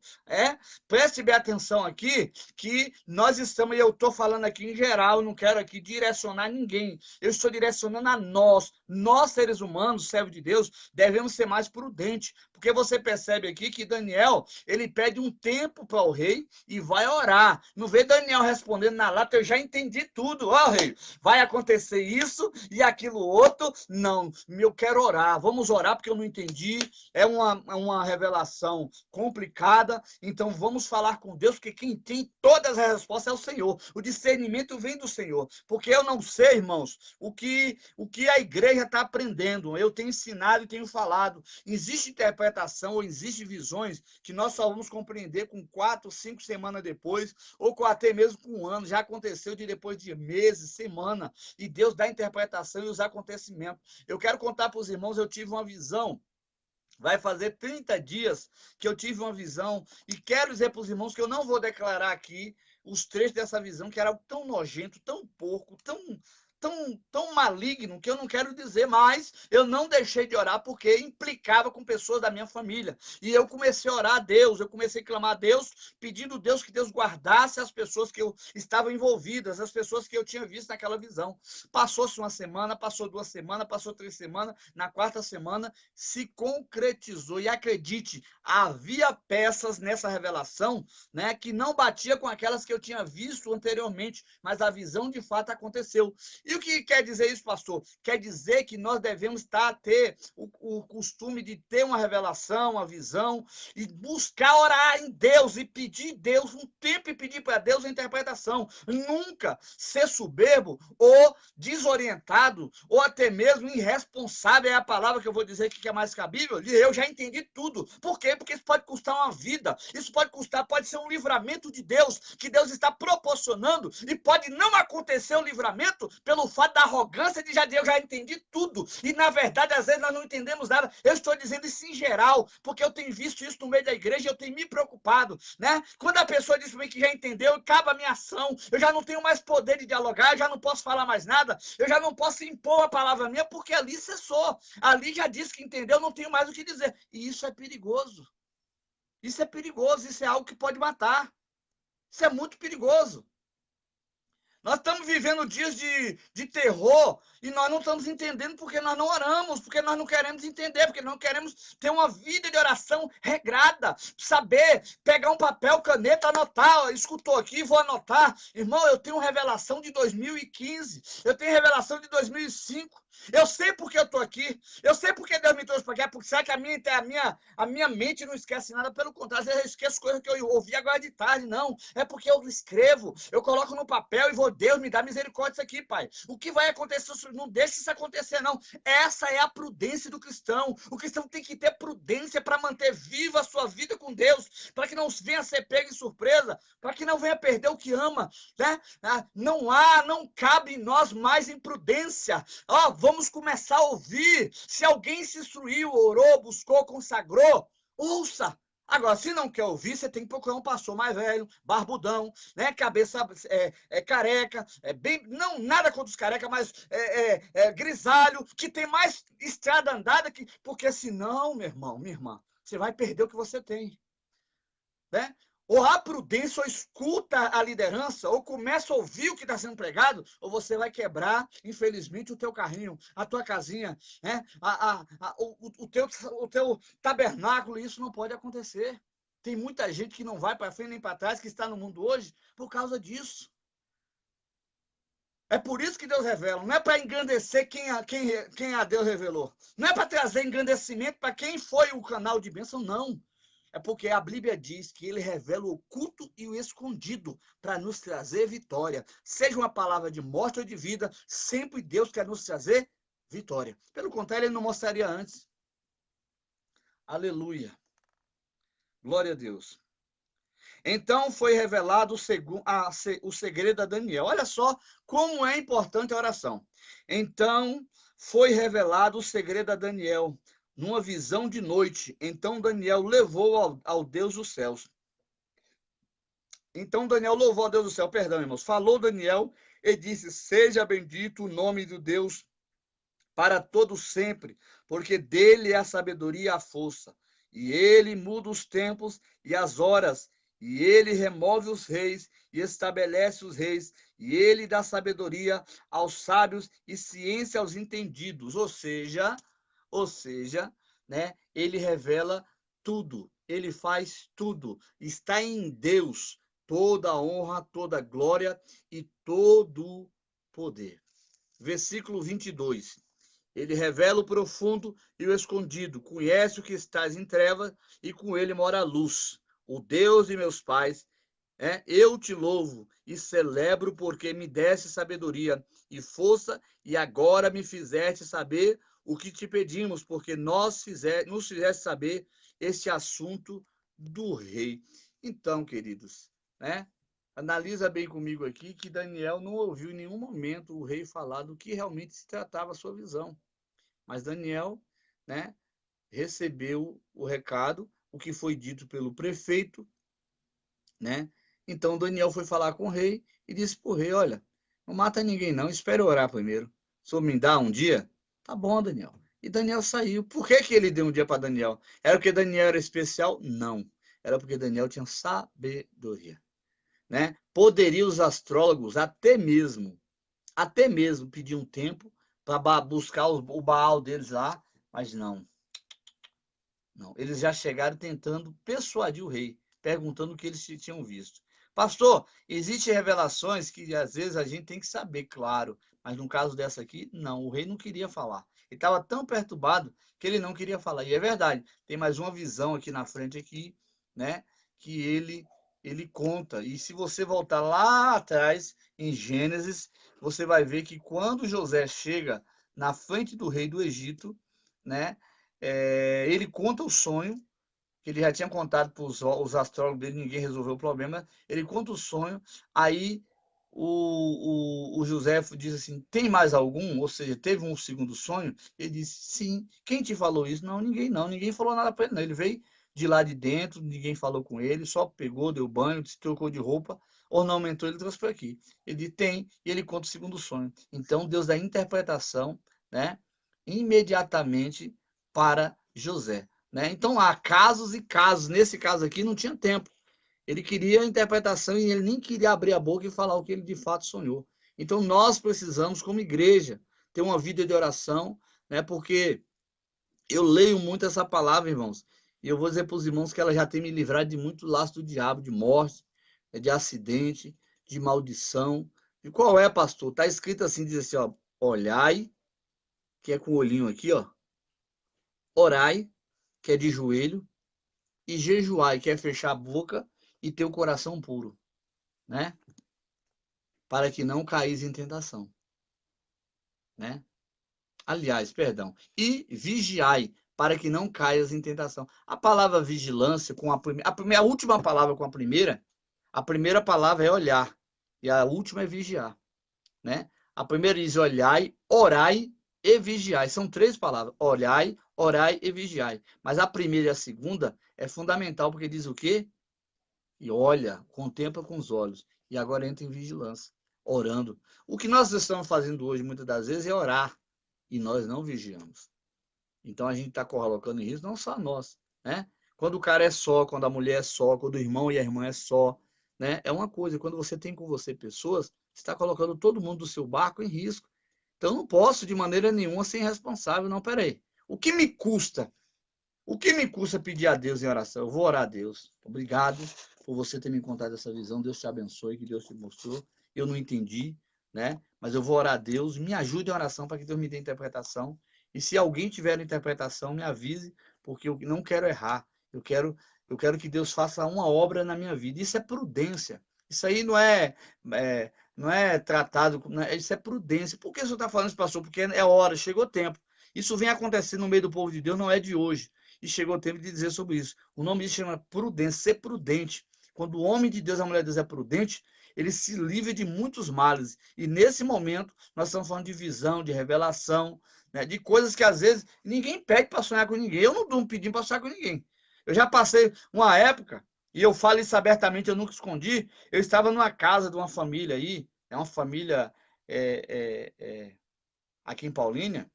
Preste bem atenção aqui, que nós estamos, e eu estou falando aqui em geral, não quero aqui direcionar ninguém. Eu estou direcionando a nós. Nós, seres humanos, servos de Deus, devemos ser mais prudentes. Porque você percebe aqui que Daniel, ele pede um tempo para o rei e vai orar. Não vê Daniel respondendo na lata, eu já entendi tudo. Ó, rei, vai acontecer isso e aquilo outro. Não, eu quero orar. Vamos orar porque eu não entendi. É uma revelação complicada. Então vamos falar com Deus, porque quem tem todas as respostas é o Senhor. O discernimento vem do Senhor. Porque eu não sei, irmãos, o que a igreja está aprendendo. Eu tenho ensinado e tenho falado. Existe interpretação ou existe visões que nós só vamos compreender com 4, 5 semanas depois, ou com até mesmo com um ano. Já aconteceu depois de meses, semana, e Deus dá a interpretação e os acontecimentos. Eu quero contar para os irmãos, eu tive uma visão. Vai fazer 30 dias que eu tive uma visão, e quero dizer para os irmãos que eu não vou declarar aqui os trechos dessa visão, que era algo tão nojento, tão porco, tão maligno, que eu não quero dizer, mas eu não deixei de orar porque implicava com pessoas da minha família. E eu comecei a orar a Deus, eu comecei a clamar a Deus, pedindo a Deus que Deus guardasse as pessoas que eu estava envolvidas, as pessoas que eu tinha visto naquela visão. Passou-se uma semana, passou 2 semanas, passou 3 semanas, na 4ª semana se concretizou. E acredite, havia peças nessa revelação, né, que não batia com aquelas que eu tinha visto anteriormente, mas a visão de fato aconteceu. E o que quer dizer isso, pastor? Quer dizer que nós devemos ter o costume de ter uma revelação, uma visão, e buscar orar em Deus e pedir a Deus um tempo e pedir para Deus a interpretação. Nunca ser soberbo ou desorientado ou até mesmo irresponsável é a palavra que eu vou dizer que é mais cabível. E eu já entendi tudo. Por quê? Porque isso pode custar uma vida. Isso pode ser um livramento de Deus, que Deus está proporcionando, e pode não acontecer o livramento pelo fato da arrogância de eu já entendi tudo. E, na verdade, às vezes nós não entendemos nada. Eu estou dizendo isso em geral, porque eu tenho visto isso no meio da igreja e eu tenho me preocupado, né? Quando a pessoa diz para mim que já entendeu, acaba a minha ação. Eu já não tenho mais poder de dialogar, eu já não posso falar mais nada, eu já não posso impor a palavra minha, porque ali cessou. Ali já disse que entendeu, não tenho mais o que dizer. E isso é perigoso. Isso é perigoso, isso é algo que pode matar. Isso é muito perigoso. Nós estamos vivendo dias de terror e nós não estamos entendendo porque nós não oramos, porque nós não queremos entender, porque não queremos ter uma vida de oração regrada, saber, pegar um papel, caneta, anotar. Escutou aqui, vou anotar. Irmão, eu tenho revelação de 2015, eu tenho revelação de 2005. Eu sei porque eu estou aqui. Eu sei porque Deus me trouxe para cá. Porque será que a minha mente não esquece nada? Pelo contrário, eu esqueço coisas que eu ouvi agora de tarde. Não. É porque eu escrevo, eu coloco no papel e vou, Deus, me dá misericórdia isso aqui, Pai. O que vai acontecer? Não deixe isso acontecer, não. Essa é a prudência do cristão. O cristão tem que ter prudência para manter viva a sua vida com Deus, para que não venha ser pego em surpresa, para que não venha perder o que ama, né? Não cabe em nós mais imprudência. Vamos começar a ouvir. Se alguém se instruiu, orou, buscou, consagrou, ouça. Agora, se não quer ouvir, você tem que procurar um pastor mais velho, barbudão, né? Cabeça careca, não nada contra os carecas, mas grisalho, que tem mais estrada andada, porque senão, meu irmão, minha irmã, você vai perder o que você tem, né? Ou a prudência, ou escuta a liderança, ou começa a ouvir o que está sendo pregado, ou você vai quebrar, infelizmente, o teu carrinho, a tua casinha, né? O teu tabernáculo. Isso não pode acontecer. Tem muita gente que não vai para frente nem para trás, que está no mundo hoje, por causa disso. É por isso que Deus revela. Não é para engrandecer quem a Deus revelou. Não é para trazer engrandecimento para quem foi o canal de bênção, não. É porque a Bíblia diz que ele revela o oculto e o escondido para nos trazer vitória. Seja uma palavra de morte ou de vida, sempre Deus quer nos trazer vitória. Pelo contrário, ele não mostraria antes. Aleluia. Glória a Deus. Então foi revelado o segredo a Daniel. Olha só como é importante a oração. Então foi revelado o segredo a Daniel numa visão de noite. Então Daniel levou ao Deus dos céus. Então Daniel louvou a Deus do céu, perdão, irmãos. Falou Daniel e disse: seja bendito o nome do Deus para todo sempre, porque dele é a sabedoria e a força. E ele muda os tempos e as horas, e ele remove os reis e estabelece os reis, e ele dá sabedoria aos sábios e ciência aos entendidos. Ou seja, né, ele revela tudo, ele faz tudo. Está em Deus toda a honra, toda a glória e todo poder. Versículo 22. Ele revela o profundo e o escondido, conhece o que estás em trevas e com ele mora a luz. O Deus de meus pais, eu te louvo e celebro porque me deste sabedoria e força e agora me fizeste saber o que te pedimos, porque nos fizeste saber este assunto do rei. Então, queridos, né? Analisa bem comigo aqui que Daniel não ouviu em nenhum momento o rei falar do que realmente se tratava a sua visão. Mas Daniel, né, recebeu o recado, o que foi dito pelo prefeito, né? Então Daniel foi falar com o rei e disse para o rei: olha, não mata ninguém não, espere orar primeiro. O senhor me dá um dia? Tá bom, Daniel. E Daniel saiu. Por que ele deu um dia para Daniel? Era porque Daniel era especial? Não. Era porque Daniel tinha sabedoria, né? Poderiam os astrólogos até mesmo pedir um tempo para buscar o Baal deles lá, mas não. Eles já chegaram tentando persuadir o rei, perguntando o que eles tinham visto. Pastor, existem revelações que às vezes a gente tem que saber, claro, mas no caso dessa aqui, não, o rei não queria falar. Ele estava tão perturbado que ele não queria falar. E é verdade, tem mais uma visão aqui na frente aqui, né, que ele conta. E se você voltar lá atrás em Gênesis, você vai ver que quando José chega na frente do rei do Egito, né, ele conta o sonho, que ele já tinha contado para os astrólogos dele, ninguém resolveu o problema. Ele conta o sonho, aí o José diz assim: tem mais algum? Ou seja, teve um segundo sonho? Ele disse: sim. Quem te falou isso? Não, ninguém falou nada para ele, não. Ele veio de lá de dentro, ninguém falou com ele, só pegou, deu banho, se trocou de roupa, ornamentou, ele trouxe para aqui. Ele disse: tem, e ele conta o segundo sonho. Então Deus dá interpretação, né, imediatamente para José, né? Então há casos e casos. Nesse caso aqui não tinha tempo. Ele queria a interpretação e ele nem queria abrir a boca e falar o que ele de fato sonhou. Então nós precisamos, como igreja, ter uma vida de oração, né? Porque eu leio muito essa palavra, irmãos, e eu vou dizer para os irmãos que ela já tem me livrado de muito laço do diabo, de morte, de acidente, de maldição. E qual é, pastor? Está escrito assim, diz assim, ó: olhai que é com o olhinho aqui, ó. Orai, que é de joelho. E jejuai, que é fechar a boca e ter o coração puro, né? Para que não caís em tentação, né? Aliás, perdão. E vigiai, para que não caias em tentação. A palavra vigilância, com a última palavra com a primeira palavra é olhar, e a última é vigiar, né? A primeira diz olhai, orai e vigiai. São três palavras: olhai, orai e vigiai. Mas a primeira e a segunda é fundamental, porque diz o quê? E olha, contempla com os olhos. E agora entra em vigilância, orando. O que nós estamos fazendo hoje, muitas das vezes, é orar. E nós não vigiamos. Então a gente está colocando em risco, não só nós, né? Quando o cara é só, quando a mulher é só, quando o irmão e a irmã é só, né? É uma coisa. Quando você tem com você pessoas, você está colocando todo mundo do seu barco em risco. Então eu não posso, de maneira nenhuma, ser irresponsável. Não, peraí. O que me custa? O que me custa pedir a Deus em oração? Eu vou orar a Deus. Obrigado por você ter me contado essa visão. Deus te abençoe, que Deus te mostrou. Eu não entendi, né? Mas eu vou orar a Deus. Me ajude em oração para que Deus me dê interpretação. E se alguém tiver interpretação, me avise, porque eu não quero errar. Eu quero que Deus faça uma obra na minha vida. Isso é prudência. Isso aí não é tratado, isso é prudência. Por que o senhor está falando isso, pastor? Porque é hora, chegou o tempo. Isso vem acontecendo no meio do povo de Deus, não é de hoje. E chegou o tempo de dizer sobre isso. O nome disso chama prudência, ser prudente. Quando o homem de Deus, a mulher de Deus é prudente, ele se livra de muitos males. E nesse momento, nós estamos falando de visão, de revelação, né, de coisas que às vezes ninguém pede para sonhar com ninguém. Eu não estou pedindo para sonhar com ninguém. Eu já passei uma época, e eu falo isso abertamente, eu nunca escondi. Eu estava numa casa de uma família aí, é uma família aqui em Paulínia,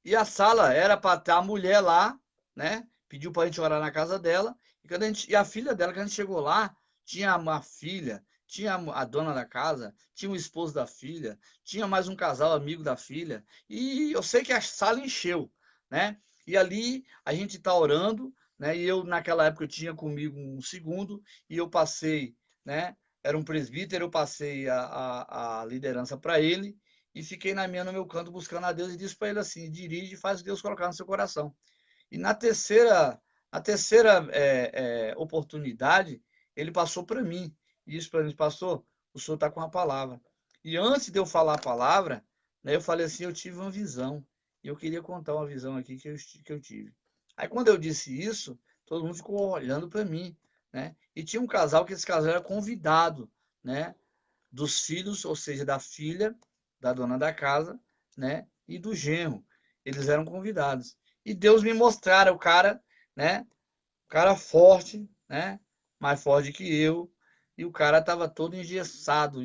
e a sala era para ter a mulher lá, né? Pediu para a gente orar na casa dela. E a filha dela, quando a gente chegou lá, tinha uma filha, tinha a dona da casa, tinha o esposo da filha, tinha mais um casal amigo da filha. E eu sei que a sala encheu, né? E ali a gente está orando, né? E eu, naquela época, eu tinha comigo um segundo, e eu passei, né? Era um presbítero, eu passei a liderança para ele e fiquei no meu canto buscando a Deus e disse para ele assim: dirige e faz Deus colocar no seu coração. E na terceira oportunidade, ele passou para mim e disse para mim: pastor, o senhor está com a palavra. E antes de eu falar a palavra, né, eu falei assim: eu tive uma visão. E eu queria contar uma visão aqui que eu tive. Aí quando eu disse isso, todo mundo ficou olhando para mim, né? E tinha um casal, que esse casal era convidado, né? Dos filhos, ou seja, da filha da dona da casa, né? E do genro. Eles eram convidados. E Deus me mostrara o cara, né? O cara forte, né? Mais forte que eu. E o cara estava todo engessado,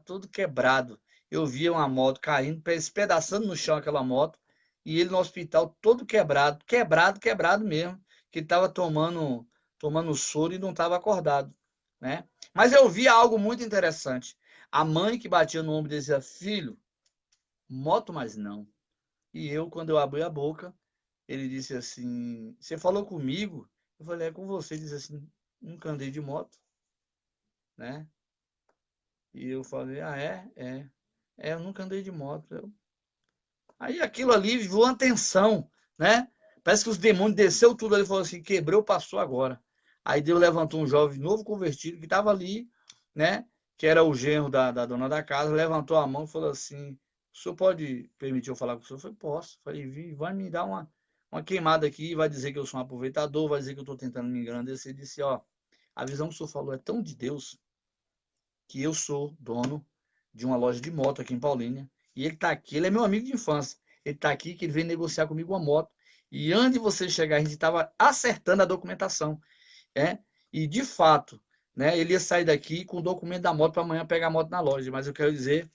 todo quebrado. Eu via uma moto caindo, espedaçando no chão aquela moto. E ele no hospital todo quebrado, quebrado mesmo. Que estava tomando soro e não estava acordado, né? Mas eu vi algo muito interessante. A mãe que batia no ombro dizia: filho, moto mais não. E eu, quando eu abri a boca, ele disse assim: você falou comigo? Eu falei: é com você. Ele disse assim: nunca andei de moto, né? E eu falei: ah, eu nunca andei de moto. Aí aquilo ali voou uma tensão, né? Parece que os demônios desceu tudo ali e falou assim: quebrou, passou agora. Aí Deus levantou um jovem novo convertido que estava ali, né? Que era o genro da dona da casa, levantou a mão e falou assim: o senhor pode permitir eu falar com o senhor? Eu falei: posso. Eu falei: vai me dar uma queimada aqui, vai dizer que eu sou um aproveitador, vai dizer que eu estou tentando me engrandecer. Ele disse: ó, a visão que o senhor falou é tão de Deus que eu sou dono de uma loja de moto aqui em Paulínia. E ele está aqui, ele é meu amigo de infância. Ele está aqui, que ele veio negociar comigo uma moto. E antes de você chegar, a gente estava acertando a documentação. É? E de fato, né, ele ia sair daqui com o documento da moto para amanhã pegar a moto na loja. Mas eu quero dizer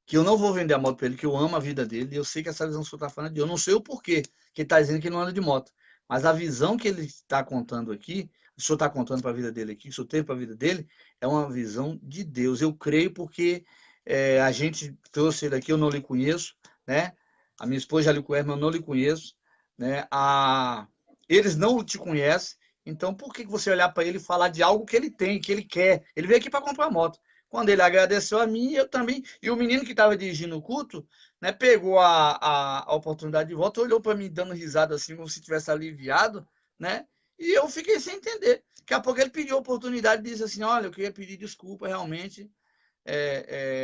que eu não vou vender a moto para ele, que eu amo a vida dele. E eu sei que essa visão que o senhor está falando de eu não sei o porquê que ele está dizendo que ele não anda de moto. Mas a visão que ele está contando aqui, o senhor está contando para a vida dele aqui, que o senhor teve para a vida dele, é uma visão de Deus. Eu creio porque a gente trouxe ele aqui, eu não lhe conheço, né? A minha esposa já lhe conhece, mas eu não lhe conheço, né? Eles não te conhecem, então por que você olhar para ele e falar de algo que ele tem, que ele quer? Ele veio aqui para comprar moto. Quando ele agradeceu a mim, eu também. E o menino que estava dirigindo o culto né, pegou a oportunidade de volta, olhou para mim dando risada assim, como se tivesse aliviado, né? E eu fiquei sem entender. Daqui a pouco ele pediu a oportunidade e disse assim: olha, eu queria pedir desculpa, realmente.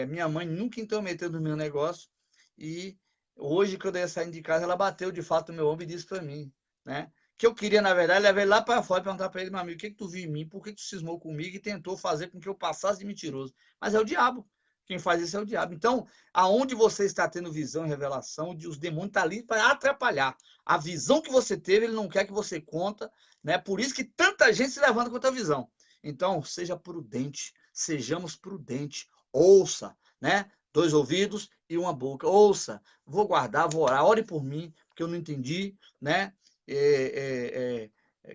Minha mãe nunca intrometeu no meu negócio. E hoje, quando eu ia saindo de casa, ela bateu de fato no meu ombro e disse para mim, né? Que eu queria, na verdade, levar ele lá para fora e perguntar para ele: meu amigo, o que que tu viu em mim? Por que que tu cismou comigo e tentou fazer com que eu passasse de mentiroso? Mas é o diabo. Quem faz isso é o diabo. Então, aonde você está tendo visão e revelação, os demônios estão ali para atrapalhar. A visão que você teve, ele não quer que você conta, né? Por isso que tanta gente se levanta contra a visão. Então, seja prudente, sejamos prudentes, ouça, né? 2 ouvidos e uma boca. Ouça, vou guardar, vou orar, ore por mim, porque eu não entendi, né?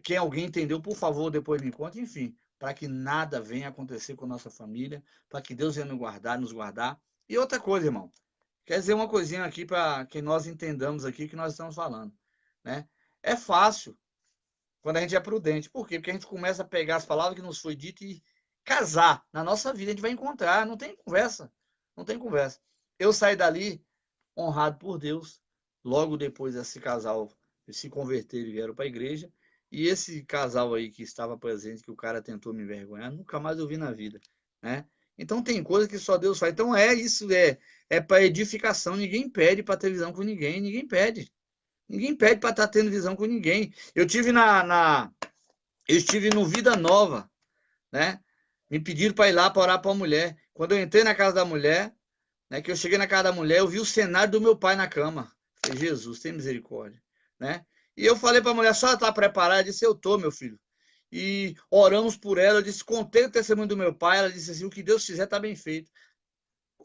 Quem alguém entendeu, por favor, depois me conte, enfim, para que nada venha acontecer com a nossa família, para que Deus venha nos guardar. E outra coisa, irmão, quer dizer uma coisinha aqui para que nós entendamos aqui que nós estamos falando, né? É fácil quando a gente é prudente. Por quê? Porque a gente começa a pegar as palavras que nos foi dito e casar na nossa vida. A gente vai encontrar, não tem conversa. Não tem conversa. Eu saí dali honrado por Deus. Logo depois esse casal se converteram e vieram para a igreja. E esse casal aí que estava presente, que o cara tentou me envergonhar, nunca mais eu vi na vida, né? Então tem coisa que só Deus faz. Então isso é para edificação. Ninguém pede para ter visão com ninguém, ninguém pede. Ninguém pede para estar tendo visão com ninguém. Eu estive no Vida Nova, né? Me pediram para ir lá para orar para a mulher. Quando eu entrei na casa da mulher, né, que eu cheguei na casa da mulher, eu vi o cenário do meu pai na cama. Falei, Jesus, tem misericórdia, né? E eu falei para a mulher, a senhora está preparada? Ela disse, eu tô, meu filho. E oramos por ela, eu disse, contei o testemunho do meu pai, ela disse assim, o que Deus fizer está bem feito.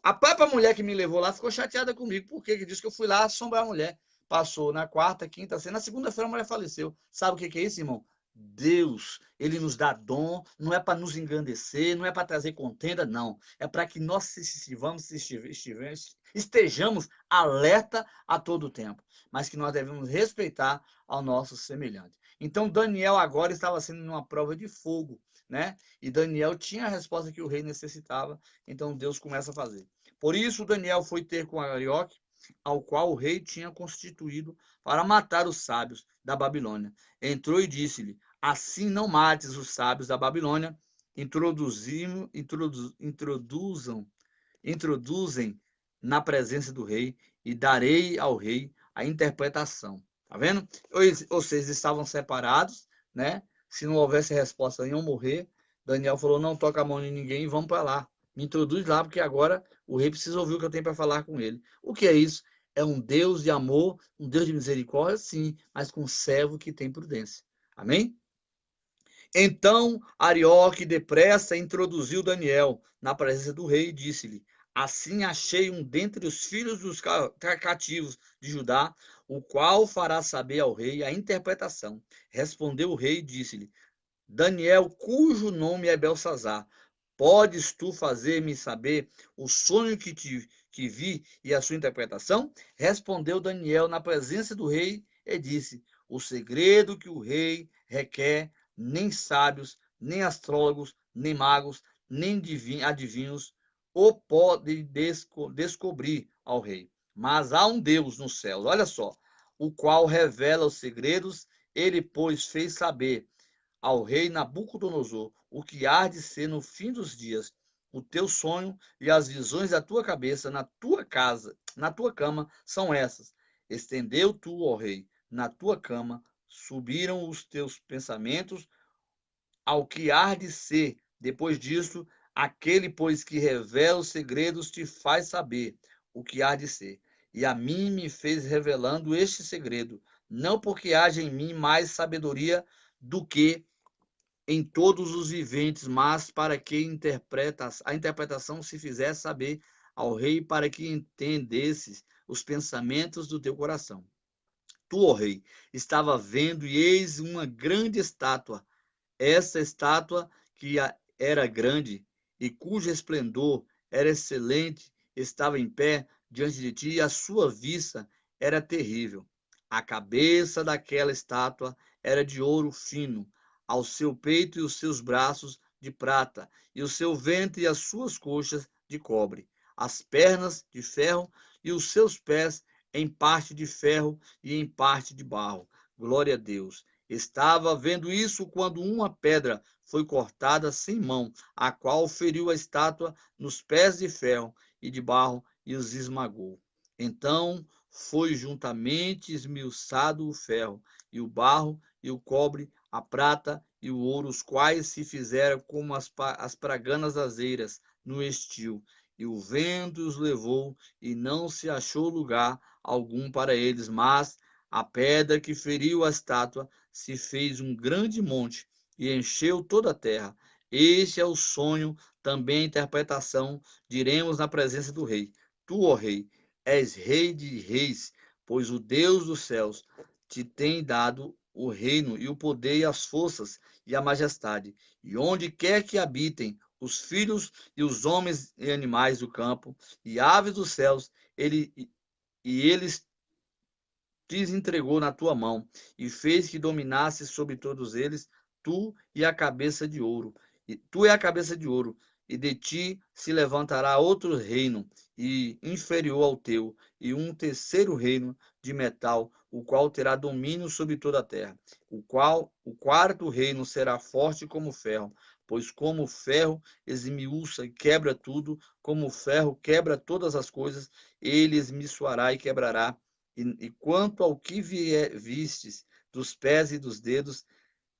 A própria mulher que me levou lá ficou chateada comigo, porque disse que eu fui lá assombrar a mulher. Passou na quarta, quinta, sexta, na segunda-feira a mulher faleceu. Sabe o que é isso, irmão? Deus, ele nos dá dom, não é para nos engrandecer, não é para trazer contenda, não. É para que nós estejamos alerta a todo tempo, mas que nós devemos respeitar ao nosso semelhante. Então Daniel agora estava sendo uma prova de fogo, né? E Daniel tinha a resposta que o rei necessitava, então Deus começa a fazer. Por isso Daniel foi ter com Arioque, ao qual o rei tinha constituído para matar os sábios da Babilônia. Entrou e disse-lhe: assim não mates os sábios da Babilônia, introduzem na presença do rei e darei ao rei a interpretação. Tá vendo? Ou seja, eles estavam separados, né? Se não houvesse resposta, iam morrer. Daniel falou: não toca a mão em ninguém e vamos para lá. Me introduz lá, porque agora o rei precisa ouvir o que eu tenho para falar com ele. O que é isso? É um Deus de amor, um Deus de misericórdia, sim, mas com um servo que tem prudência. Amém? Então Arioque depressa introduziu Daniel na presença do rei e disse-lhe: assim achei um dentre os filhos dos cativos de Judá, o qual fará saber ao rei a interpretação. Respondeu o rei e disse-lhe: Daniel, cujo nome é Belsazar, podes tu fazer-me saber o sonho que vi e a sua interpretação? Respondeu Daniel na presença do rei e disse: o segredo que o rei requer, nem sábios, nem astrólogos, nem magos, nem adivinhos o podem descobrir ao rei. Mas há um Deus nos céus, olha só, o qual revela os segredos, ele, pois, fez saber ao rei Nabucodonosor o que há de ser no fim dos dias. O teu sonho e as visões da tua cabeça na tua casa, na tua cama, são essas. Estendeu tu, ó rei, na tua cama, subiram os teus pensamentos ao que há de ser. Depois disso, aquele, pois, que revela os segredos, te faz saber o que há de ser. E a mim me fez revelando este segredo, não porque haja em mim mais sabedoria do que em todos os viventes, mas para que a interpretação se fizesse saber ao rei, para que entendesses os pensamentos do teu coração. Tu, ó rei, estava vendo e eis uma grande estátua. Essa estátua que era grande e cujo esplendor era excelente, estava em pé diante de ti e a sua vista era terrível. A cabeça daquela estátua era de ouro fino, ao seu peito e os seus braços de prata, e o seu ventre e as suas coxas de cobre, as pernas de ferro e os seus pés em parte de ferro e em parte de barro. Glória a Deus. Estava vendo isso quando uma pedra foi cortada sem mão, a qual feriu a estátua nos pés de ferro e de barro e os esmagou. Então foi juntamente esmiuçado o ferro e o barro e o cobre, a prata e o ouro, os quais se fizeram como as praganas aseiras no estio. E o vento os levou, e não se achou lugar algum para eles, mas a pedra que feriu a estátua se fez um grande monte e encheu toda a terra. Este é o sonho, também a interpretação, diremos na presença do rei. Tu, ó rei, és rei de reis, pois o Deus dos céus te tem dado o reino e o poder e as forças e a majestade. E onde quer que habitem os filhos e os homens e animais do campo e aves dos céus, eles te entregou na tua mão e fez que dominasse sobre todos eles, tu e a cabeça de ouro. E tu é a cabeça de ouro, e de ti se levantará outro reino e inferior ao teu, e um terceiro reino de metal, o qual terá domínio sobre toda a terra. O quarto reino será forte como ferro, pois como o ferro esmiuça e quebra tudo, como o ferro quebra todas as coisas, ele esmiuçará e quebrará. E quanto ao que vistes dos pés e dos dedos,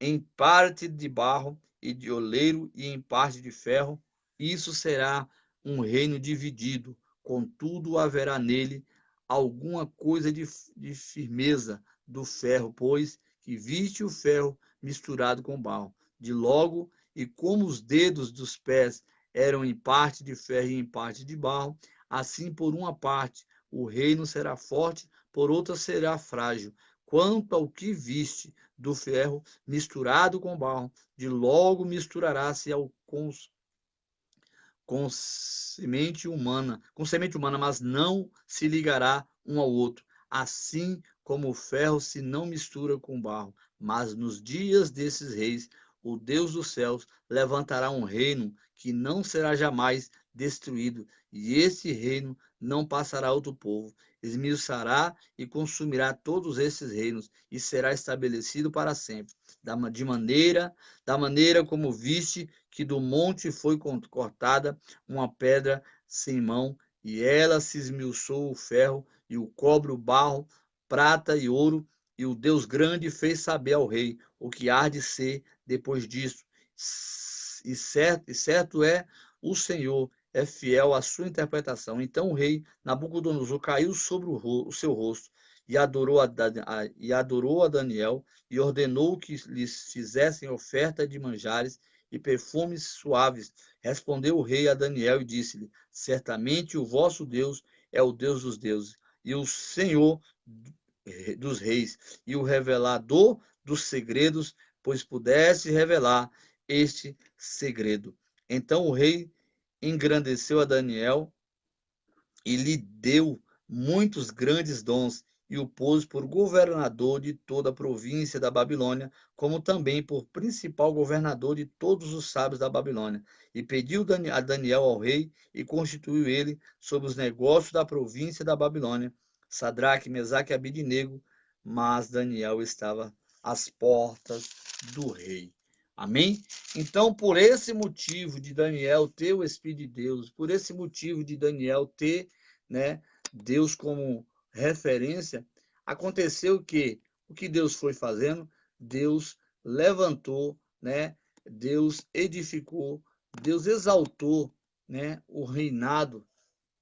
em parte de barro e de oleiro e em parte de ferro, isso será um reino dividido. Contudo, haverá nele alguma coisa de firmeza do ferro, pois que viste o ferro misturado com barro. De logo, e como os dedos dos pés eram em parte de ferro e em parte de barro, assim por uma parte o reino será forte, por outra será frágil. Quanto ao que viste do ferro misturado com barro, de logo misturará-se com semente humana, mas não se ligará um ao outro, assim como o ferro se não mistura com barro. Mas nos dias desses reis, o Deus dos céus levantará um reino que não será jamais destruído, e esse reino não passará a outro povo. Esmiuçará e consumirá todos esses reinos, e será estabelecido para sempre. Da maneira como viste que do monte foi cortada uma pedra sem mão, e ela se esmiuçou o ferro, e o cobre, o barro, prata e ouro, e o Deus grande fez saber ao rei o que há de ser depois disso. E certo é, o Senhor é fiel à sua interpretação. Então o rei Nabucodonosor caiu sobre o seu rosto e adorou a Daniel e ordenou que lhes fizessem oferta de manjares e perfumes suaves. Respondeu o rei a Daniel e disse-lhe: certamente o vosso Deus é o Deus dos deuses e o Senhor dos reis e o revelador dos segredos, pois pudesse revelar este segredo. Então o rei engrandeceu a Daniel e lhe deu muitos grandes dons e o pôs por governador de toda a província da Babilônia, como também por principal governador de todos os sábios da Babilônia. E pediu a Daniel ao rei e constituiu ele sobre os negócios da província da Babilônia, Sadraque, Mesaque e Abidnego, mas Daniel estava às portas do rei. Amém? Então, por esse motivo de Daniel ter o Espírito de Deus, por esse motivo de Daniel ter, né, Deus como referência, aconteceu que o que Deus foi fazendo, Deus levantou, né, Deus edificou, Deus exaltou, né, o reinado,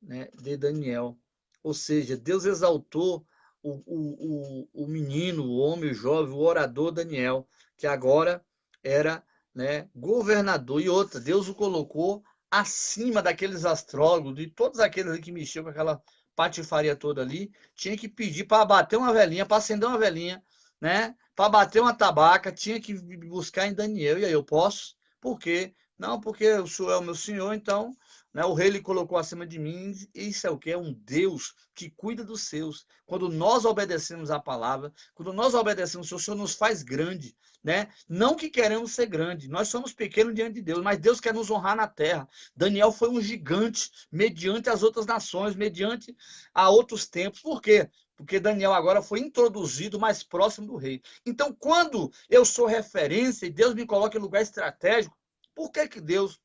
né, de Daniel. Ou seja, Deus exaltou o menino, o homem, o jovem, o orador Daniel, que agora era, né, governador. E outra, Deus o colocou acima daqueles astrólogos, de todos aqueles que mexiam com aquela patifaria toda ali, tinha que pedir para bater uma velhinha, para acender uma velhinha, né, para bater uma tabaca, tinha que buscar em Daniel. E aí eu posso? Por quê? Não, porque o Senhor é o meu Senhor, então, né, o rei lhe colocou acima de mim. Isso é o que? É um Deus que cuida dos seus. Quando nós obedecemos a palavra, quando nós obedecemos o Senhor nos faz grande, né? Não que queremos ser grande, nós somos pequenos diante de Deus, mas Deus quer nos honrar na terra. Daniel foi um gigante mediante as outras nações, mediante a outros tempos. Por quê? Porque Daniel agora foi introduzido mais próximo do rei. Então, quando eu sou referência e Deus me coloca em lugar estratégico, por que que Deus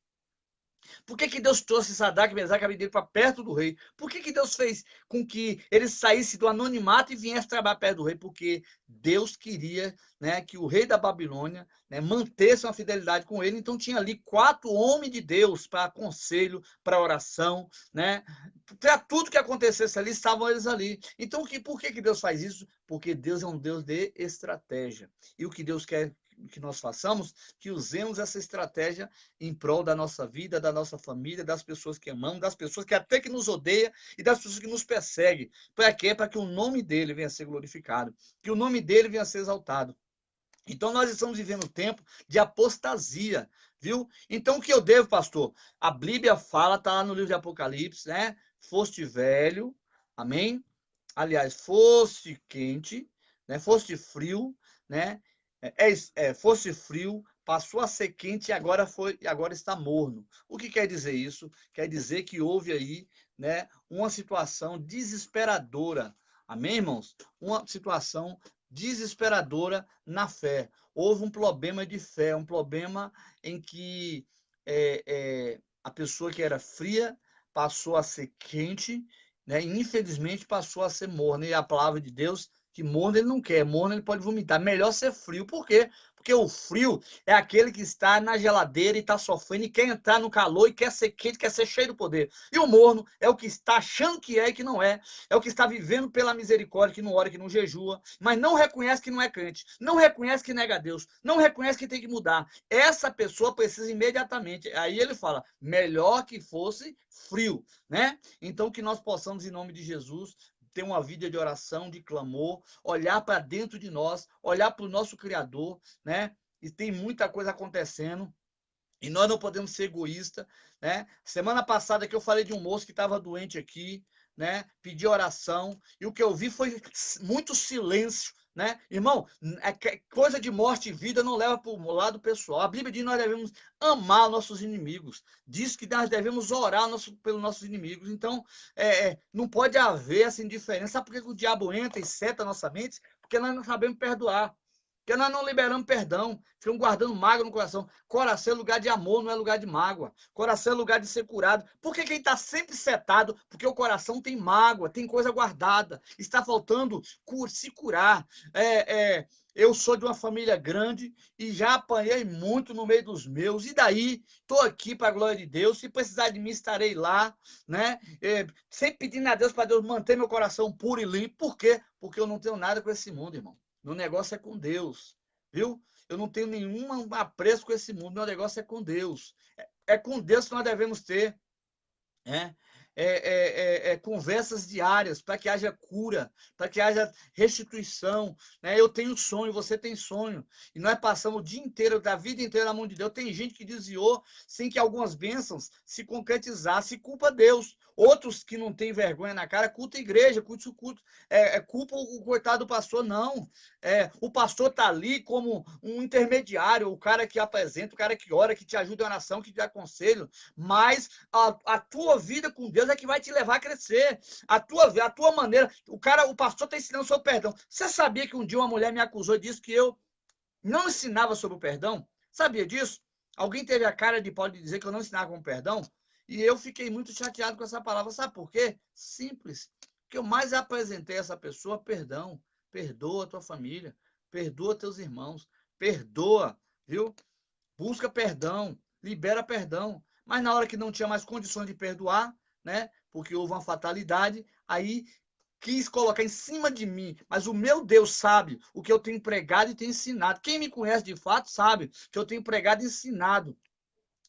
trouxe Sadraque, Mesaque e Abednego para perto do rei? Por que que Deus fez com que eles saíssem do anonimato e viessem trabalhar perto do rei? Porque Deus queria, né, que o rei da Babilônia, né, mantesse uma fidelidade com ele. Então tinha ali 4 homens de Deus para conselho, para oração, né? Para tudo que acontecesse ali, estavam eles ali. Então por que que Deus faz isso? Porque Deus é um Deus de estratégia. E o que Deus quer que nós façamos, que usemos essa estratégia em prol da nossa vida, da nossa família, das pessoas que amamos, das pessoas que até que nos odeiam e das pessoas que nos perseguem. Para quê? Para que o nome dele venha a ser glorificado, que o nome dele venha a ser exaltado. Então nós estamos vivendo um tempo de apostasia, viu? Então o que eu devo, pastor? A Bíblia fala, está lá no livro de Apocalipse, né? Foste velho, amém? Aliás, foste quente, né? Foste frio, né? Fosse frio, passou a ser quente e agora está morno. O que quer dizer isso? Quer dizer que houve aí, né, uma situação desesperadora. Amém, irmãos? Uma situação desesperadora na fé. Houve um problema de fé, um problema em que a pessoa que era fria passou a ser quente, né? E infelizmente passou a ser morna. E a palavra de Deus que morno ele não quer, morno ele pode vomitar. Melhor ser frio. Por quê? Porque o frio é aquele que está na geladeira e está sofrendo e quer entrar no calor e quer ser quente, quer ser cheio do poder. E o morno é o que está achando que é e que não é. É o que está vivendo pela misericórdia, que não ora, que não jejua, mas não reconhece que não é crente, não reconhece que nega a Deus, não reconhece que tem que mudar. Essa pessoa precisa imediatamente. Aí ele fala, melhor que fosse frio, né? Então que nós possamos, em nome de Jesus, ter uma vida de oração, de clamor, olhar para dentro de nós, olhar para o nosso Criador, né? E tem muita coisa acontecendo. E nós não podemos ser egoístas, né? Semana passada que eu falei de um moço que estava doente aqui, né? Pedi oração, e o que eu vi foi muito silêncio, né? Irmão, coisa de morte e vida não leva para o lado pessoal. A Bíblia diz que nós devemos amar nossos inimigos. Diz que nós devemos orar pelos nossos inimigos. Então, não pode haver essa indiferença. Sabe por que o diabo entra e seta a nossa mente? Porque nós não sabemos perdoar. Porque nós não liberamos perdão, ficamos guardando mágoa no coração. Coração é lugar de amor, não é lugar de mágoa. Coração é lugar de ser curado. Por que quem está sempre setado? Porque o coração tem mágoa, tem coisa guardada. Está faltando se curar. Eu sou de uma família grande e já apanhei muito no meio dos meus. E daí? Estou aqui para a glória de Deus. Se precisar de mim, estarei lá, né? Sempre pedindo a Deus para Deus manter meu coração puro e limpo. Por quê? Porque eu não tenho nada com esse mundo, irmão. Meu negócio é com Deus, viu? Eu não tenho nenhum apreço com esse mundo. Meu negócio é com Deus. É com Deus que nós devemos ter, né? Conversas diárias para que haja cura, para que haja restituição, né? Eu tenho sonho, você tem sonho, e nós passamos o dia inteiro, da vida inteira na mão de Deus. Tem gente que desviou sem que algumas bênçãos se concretizassem, culpa Deus. Outros que não têm vergonha na cara, culpa a igreja, culpa o coitado do pastor. Não, o pastor está ali como um intermediário, o cara que apresenta, o cara que ora, que te ajuda em oração, que te dá conselho, mas a tua vida com Deus é que vai te levar a crescer. A tua maneira. O pastor está ensinando sobre o perdão. Você sabia que um dia uma mulher me acusou e disse que eu não ensinava sobre o perdão? Sabia disso? Alguém teve a cara de pau de dizer que eu não ensinava com perdão? E eu fiquei muito chateado com essa palavra. Sabe por quê? Simples. O que eu mais apresentei a essa pessoa, perdão. Perdoa a tua família. Perdoa teus irmãos. Perdoa, viu? Busca perdão. Libera perdão. Mas na hora que não tinha mais condições de perdoar, né? Porque houve uma fatalidade, aí quis colocar em cima de mim, mas o meu Deus sabe o que eu tenho pregado e tenho ensinado. Quem me conhece de fato sabe que eu tenho pregado e ensinado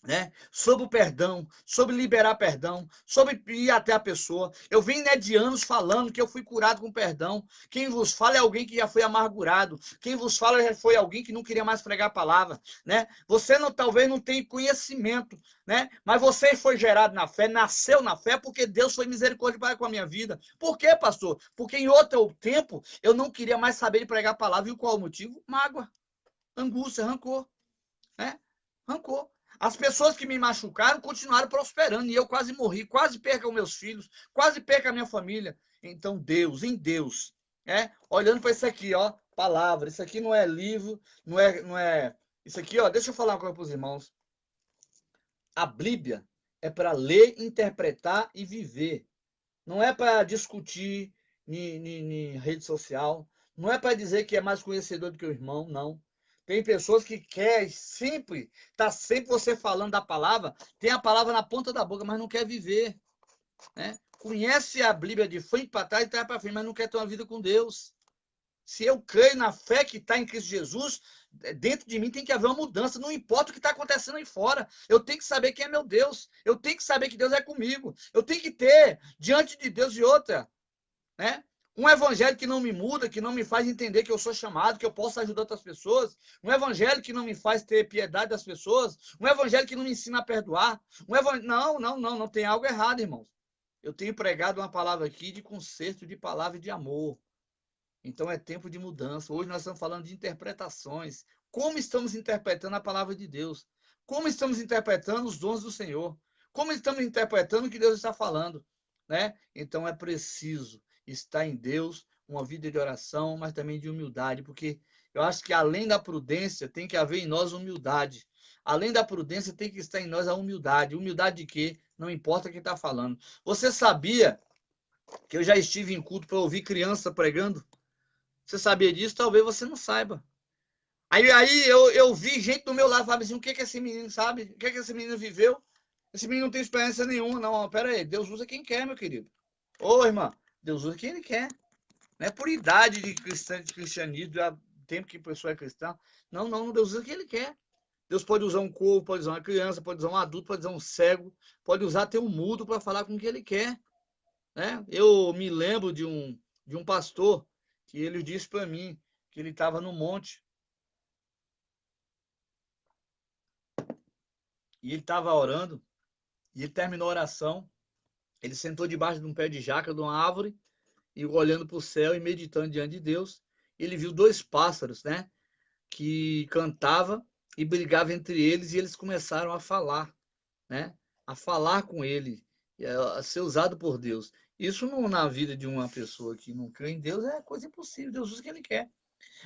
né? Sobre o perdão, sobre liberar perdão, sobre ir até a pessoa. Eu venho, né, de anos falando que eu fui curado com perdão. Quem vos fala é alguém que já foi amargurado. Quem vos fala já foi alguém que não queria mais pregar a palavra, né? Você não, talvez não tenha conhecimento, né? Mas você foi gerado na fé, nasceu na fé porque Deus foi misericórdia para com a minha vida. Por quê, pastor? Porque em outro tempo eu não queria mais saber de pregar a palavra. E qual o motivo? Mágoa, angústia, rancor, né? Rancor. As pessoas que me machucaram continuaram prosperando e eu quase morri, quase perco os meus filhos, quase perco a minha família. Então, Deus, em Deus, olhando para isso aqui, ó, palavra, isso aqui não é livro, não é. Isso aqui, ó, deixa eu falar uma coisa para os irmãos. A Bíblia é para ler, interpretar e viver. Não é para discutir em rede social. Não é para dizer que é mais conhecedor do que o irmão, não. Tem pessoas que querem sempre, tá sempre você falando da palavra, tem a palavra na ponta da boca, mas não quer viver, né? Conhece a Bíblia de frente para trás e trás para frente, mas não quer ter uma vida com Deus. Se eu creio na fé que está em Cristo Jesus, dentro de mim tem que haver uma mudança. Não importa o que está acontecendo aí fora. Eu tenho que saber quem é meu Deus. Eu tenho que saber que Deus é comigo. Eu tenho que ter, diante de Deus e outra, né? Um evangelho que não me muda, que não me faz entender que eu sou chamado, que eu posso ajudar outras pessoas. Um evangelho que não me faz ter piedade das pessoas. Um evangelho que não me ensina a perdoar. Não tem algo errado, irmãos. Eu tenho pregado uma palavra aqui de conserto, de palavra e de amor. Então é tempo de mudança. Hoje nós estamos falando de interpretações. Como estamos interpretando a palavra de Deus? Como estamos interpretando os dons do Senhor? Como estamos interpretando o que Deus está falando, né? Então é preciso estar em Deus, uma vida de oração, mas também de humildade, porque eu acho que além da prudência tem que haver em nós humildade. Além da prudência tem que estar em nós a humildade. Humildade de quê? Não importa quem está falando. Você sabia que eu já estive em culto para ouvir criança pregando? Você sabia disso? Talvez você não saiba. Aí eu vi gente do meu lado falando assim, o que esse menino sabe? O que esse menino viveu? Esse menino não tem experiência nenhuma. Não, pera aí. Deus usa quem quer, meu querido. Ô, irmã, Deus usa quem ele quer. Não é por idade de cristianismo, do tempo que a pessoa é cristã. Não, Deus usa quem ele quer. Deus pode usar um corpo, pode usar uma criança, pode usar um adulto, pode usar um cego, pode usar até um mudo para falar com quem ele quer. Né? Eu me lembro de um pastor que ele disse para mim que ele estava no monte e ele estava orando e ele terminou a oração. Ele sentou debaixo de um pé de jaca, de uma árvore, e olhando para o céu e meditando diante de Deus. Ele viu dois pássaros, né, que cantavam e brigavam entre eles e eles começaram a falar, né, a falar com ele, a ser usado por Deus. Isso não, na vida de uma pessoa que não crê em Deus é coisa impossível. Deus usa o que ele quer.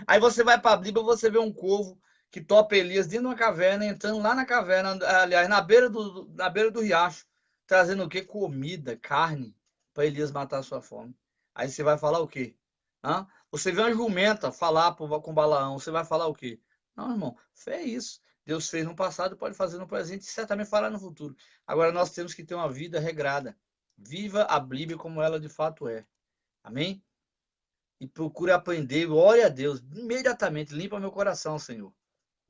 Aí você vai para a Bíblia, você vê um corvo que topa Elias dentro de uma caverna, entrando lá na caverna, aliás, na beira do riacho, trazendo o quê? Comida, carne, para Elias matar a sua fome. Aí você vai falar o quê? Hã? Você vê uma jumenta falar com Balaão, você vai falar o quê? Não, irmão, fé é isso. Deus fez no passado, pode fazer no presente e certamente fará no futuro. Agora nós temos que ter uma vida regrada. Viva a Bíblia como ela de fato é. Amém? E procure aprender, ore a Deus, imediatamente, limpa meu coração, Senhor.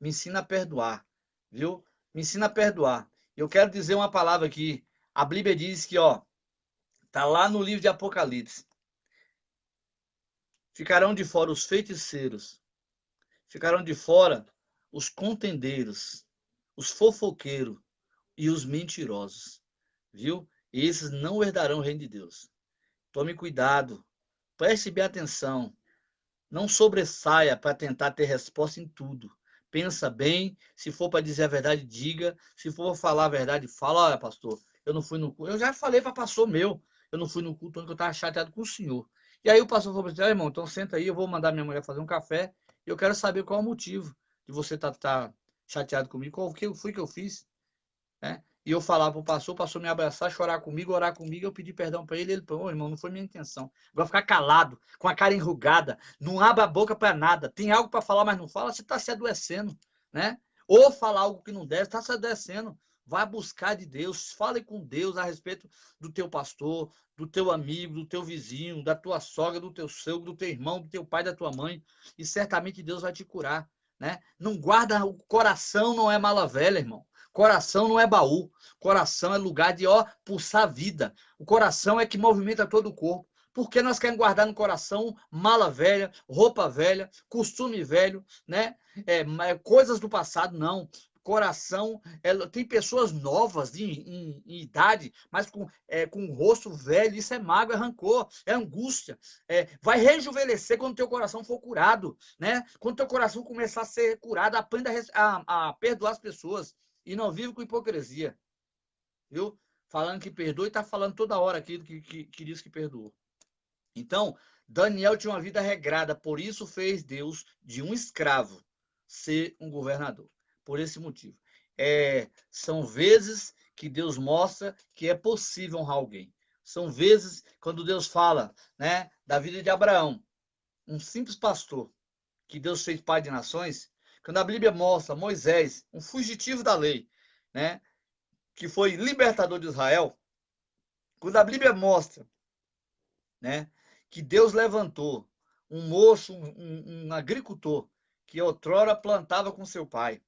Me ensina a perdoar, viu? Me ensina a perdoar. Eu quero dizer uma palavra aqui. A Bíblia diz que, ó, tá lá no livro de Apocalipse. Ficarão de fora os feiticeiros, ficarão de fora os contendeiros, os fofoqueiros e os mentirosos, viu? E esses não herdarão o reino de Deus. Tome cuidado, preste bem atenção. Não sobressaia para tentar ter resposta em tudo. Pensa bem, se for para dizer a verdade, diga. Se for falar a verdade, fala, olha, pastor, eu não fui no culto. Eu já falei para pastor meu, eu não fui no culto onde eu estava chateado com o senhor. E aí o pastor falou assim, irmão, então senta aí, eu vou mandar minha mulher fazer um café e eu quero saber qual é o motivo de você estar chateado comigo, qual que foi que eu fiz, né? E eu falar para o pastor me abraçar, chorar comigo, orar comigo, eu pedi perdão para ele falou, irmão, não foi minha intenção. Agora ficar calado, com a cara enrugada, não abre a boca para nada, tem algo para falar, mas não fala, você está se adoecendo, né? Ou falar algo que não deve, está se adoecendo. Vai buscar de Deus, fale com Deus a respeito do teu pastor, do teu amigo, do teu vizinho, da tua sogra, do teu sogro, do teu irmão, do teu pai, da tua mãe, e certamente Deus vai te curar, né? Não guarda o coração, não é mala velha, irmão. Coração não é baú. Coração é lugar de, pulsar vida. O coração é que movimenta todo o corpo. Por que nós queremos guardar no coração mala velha, roupa velha, costume velho, né? Coisas do passado? Não. Coração, tem pessoas novas em idade, mas com o rosto velho. Isso é mágoa, é rancor, é angústia. Vai rejuvenescer quando teu coração for curado, né? Quando teu coração começar a ser curado, aprenda a perdoar as pessoas e não vive com hipocrisia, viu? Falando que perdoa e está falando toda hora aquilo que diz que perdoou. Então, Daniel tinha uma vida regrada, por isso fez Deus de um escravo ser um governador. Por esse motivo. São vezes que Deus mostra que é possível honrar alguém. São vezes quando Deus fala, né, da vida de Abraão, um simples pastor, que Deus fez pai de nações. Quando a Bíblia mostra Moisés, um fugitivo da lei, né, que foi libertador de Israel. Quando a Bíblia mostra, né, que Deus levantou um moço, um agricultor, que outrora plantava com seu pai,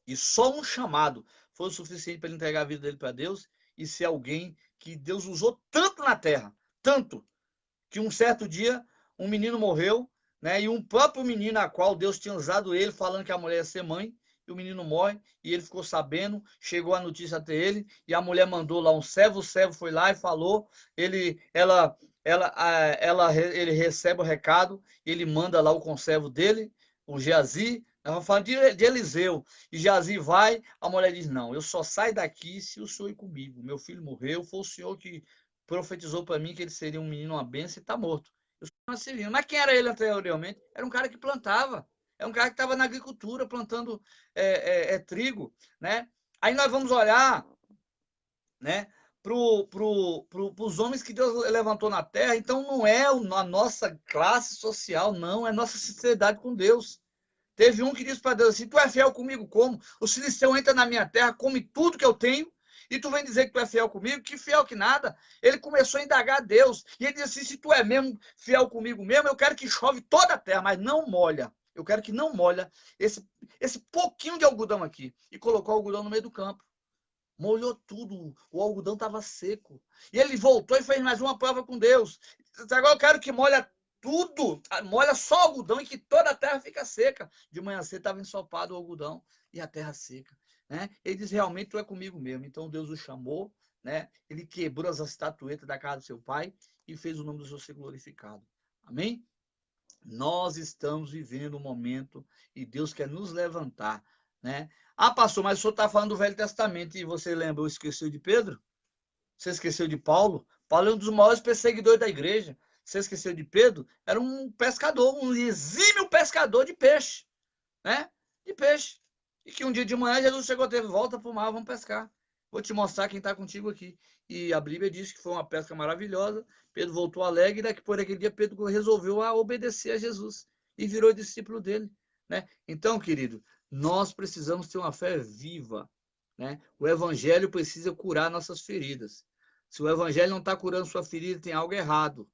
e só um chamado foi o suficiente para ele entregar a vida dele para Deus e ser alguém que Deus usou tanto na terra, tanto, que um certo dia um menino morreu, né, e um próprio menino a qual Deus tinha usado ele, falando que a mulher ia ser mãe, e o menino morre, e ele ficou sabendo, chegou a notícia até ele, e a mulher mandou lá um servo, o servo foi lá e falou, ele recebe o recado, ele manda lá o conservo dele, o Geazi, nós vamos falar de Eliseu, e Geazi vai, a mulher diz, não, eu só saio daqui se o senhor ir comigo, meu filho morreu, foi o senhor que profetizou para mim que ele seria um menino, uma bênção, e está morto. Eu sou civil. Mas quem era ele anteriormente? Era um cara que plantava, é um cara que estava na agricultura, plantando trigo, né? Aí nós vamos olhar, né, para os homens que Deus levantou na terra. Então não é a nossa classe social, não, é a nossa sinceridade com Deus. Teve um que disse para Deus assim, tu é fiel comigo como? O filisteu entra na minha terra, come tudo que eu tenho, e tu vem dizer que tu é fiel comigo? Que fiel que nada. Ele começou a indagar a Deus, e ele disse assim, se tu é mesmo fiel comigo mesmo, eu quero que chove toda a terra, mas não molha. Eu quero que não molha esse pouquinho de algodão aqui. E colocou o algodão no meio do campo. Molhou tudo, o algodão estava seco. E ele voltou e fez mais uma prova com Deus. Agora eu quero que molha tudo, molha só o algodão e que toda a terra fica seca. De manhã cedo estava ensopado o algodão e a terra seca. Né? Ele diz, realmente tu é comigo mesmo. Então Deus o chamou, né? Ele quebrou as estatuetas da casa do seu pai e fez o nome do Senhor ser glorificado. Amém? Nós estamos vivendo um momento e Deus quer nos levantar, né? Ah, pastor, mas o senhor está falando do Velho Testamento e você lembra, eu esqueci de Pedro? Você esqueceu de Paulo? Paulo é um dos maiores perseguidores da igreja. Você esqueceu de Pedro? Era um pescador, um exímio pescador de peixe, né? De peixe. E que um dia de manhã Jesus chegou, teve volta para o mar, vamos pescar. Vou te mostrar quem está contigo aqui. E a Bíblia diz que foi uma pesca maravilhosa. Pedro voltou alegre e daqui por aquele dia Pedro resolveu obedecer a Jesus e virou discípulo dele, né? Então, querido, nós precisamos ter uma fé viva, né? O evangelho precisa curar nossas feridas. Se o evangelho não está curando sua ferida, tem algo errado.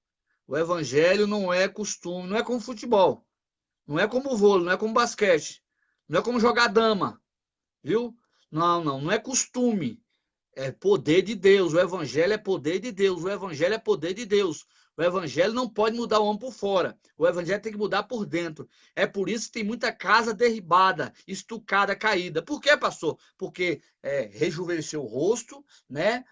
O evangelho não é costume, não é como futebol, não é como vôlei, não é como basquete, não é como jogar dama, viu? Não é costume. É poder de Deus. O evangelho é poder de Deus. O evangelho é poder de Deus. O evangelho não pode mudar o homem por fora. O evangelho tem que mudar por dentro. É por isso que tem muita casa derribada, estucada, caída. Por quê, pastor? Porque rejuvenesceu o rosto, né?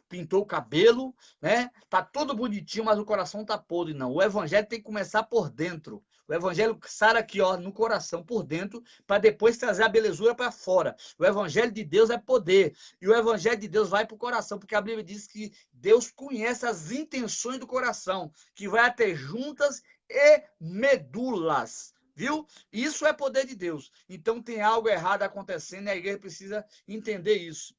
Pintou o cabelo, né? Tá todo bonitinho, mas o coração tá podre, não. O evangelho tem que começar por dentro. O evangelho sara aqui, ó, no coração, por dentro, para depois trazer a belezura para fora. O evangelho de Deus é poder. E o evangelho de Deus vai para o coração, porque a Bíblia diz que Deus conhece as intenções do coração, que vai até juntas e medulas. Viu? Isso é poder de Deus. Então tem algo errado acontecendo e a igreja precisa entender isso.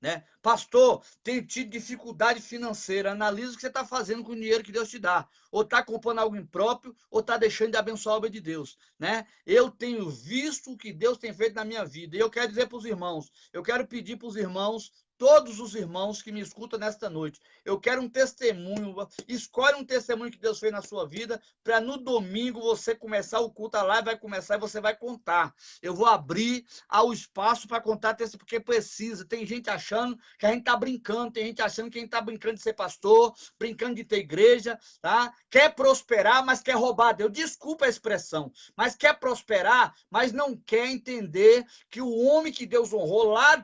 Né? Pastor, tem tido dificuldade financeira, analisa o que você está fazendo com o dinheiro que Deus te dá. Ou está comprando algo impróprio, ou está deixando de abençoar a obra de Deus. Né? Eu tenho visto o que Deus tem feito na minha vida. E eu quero dizer para os irmãos, eu quero pedir para os irmãos, todos os irmãos que me escutam nesta noite. Eu quero um testemunho. Escolhe um testemunho que Deus fez na sua vida, para no domingo você começar o culto, a live vai começar e você vai contar. Eu vou abrir ao espaço para contar testemunho, porque precisa. Tem gente achando que a gente está brincando, tem gente achando que a gente está brincando de ser pastor, brincando de ter igreja, tá? Quer prosperar, mas quer roubar Deus. Desculpa a expressão, mas quer prosperar, mas não quer entender que o homem que Deus honrou lá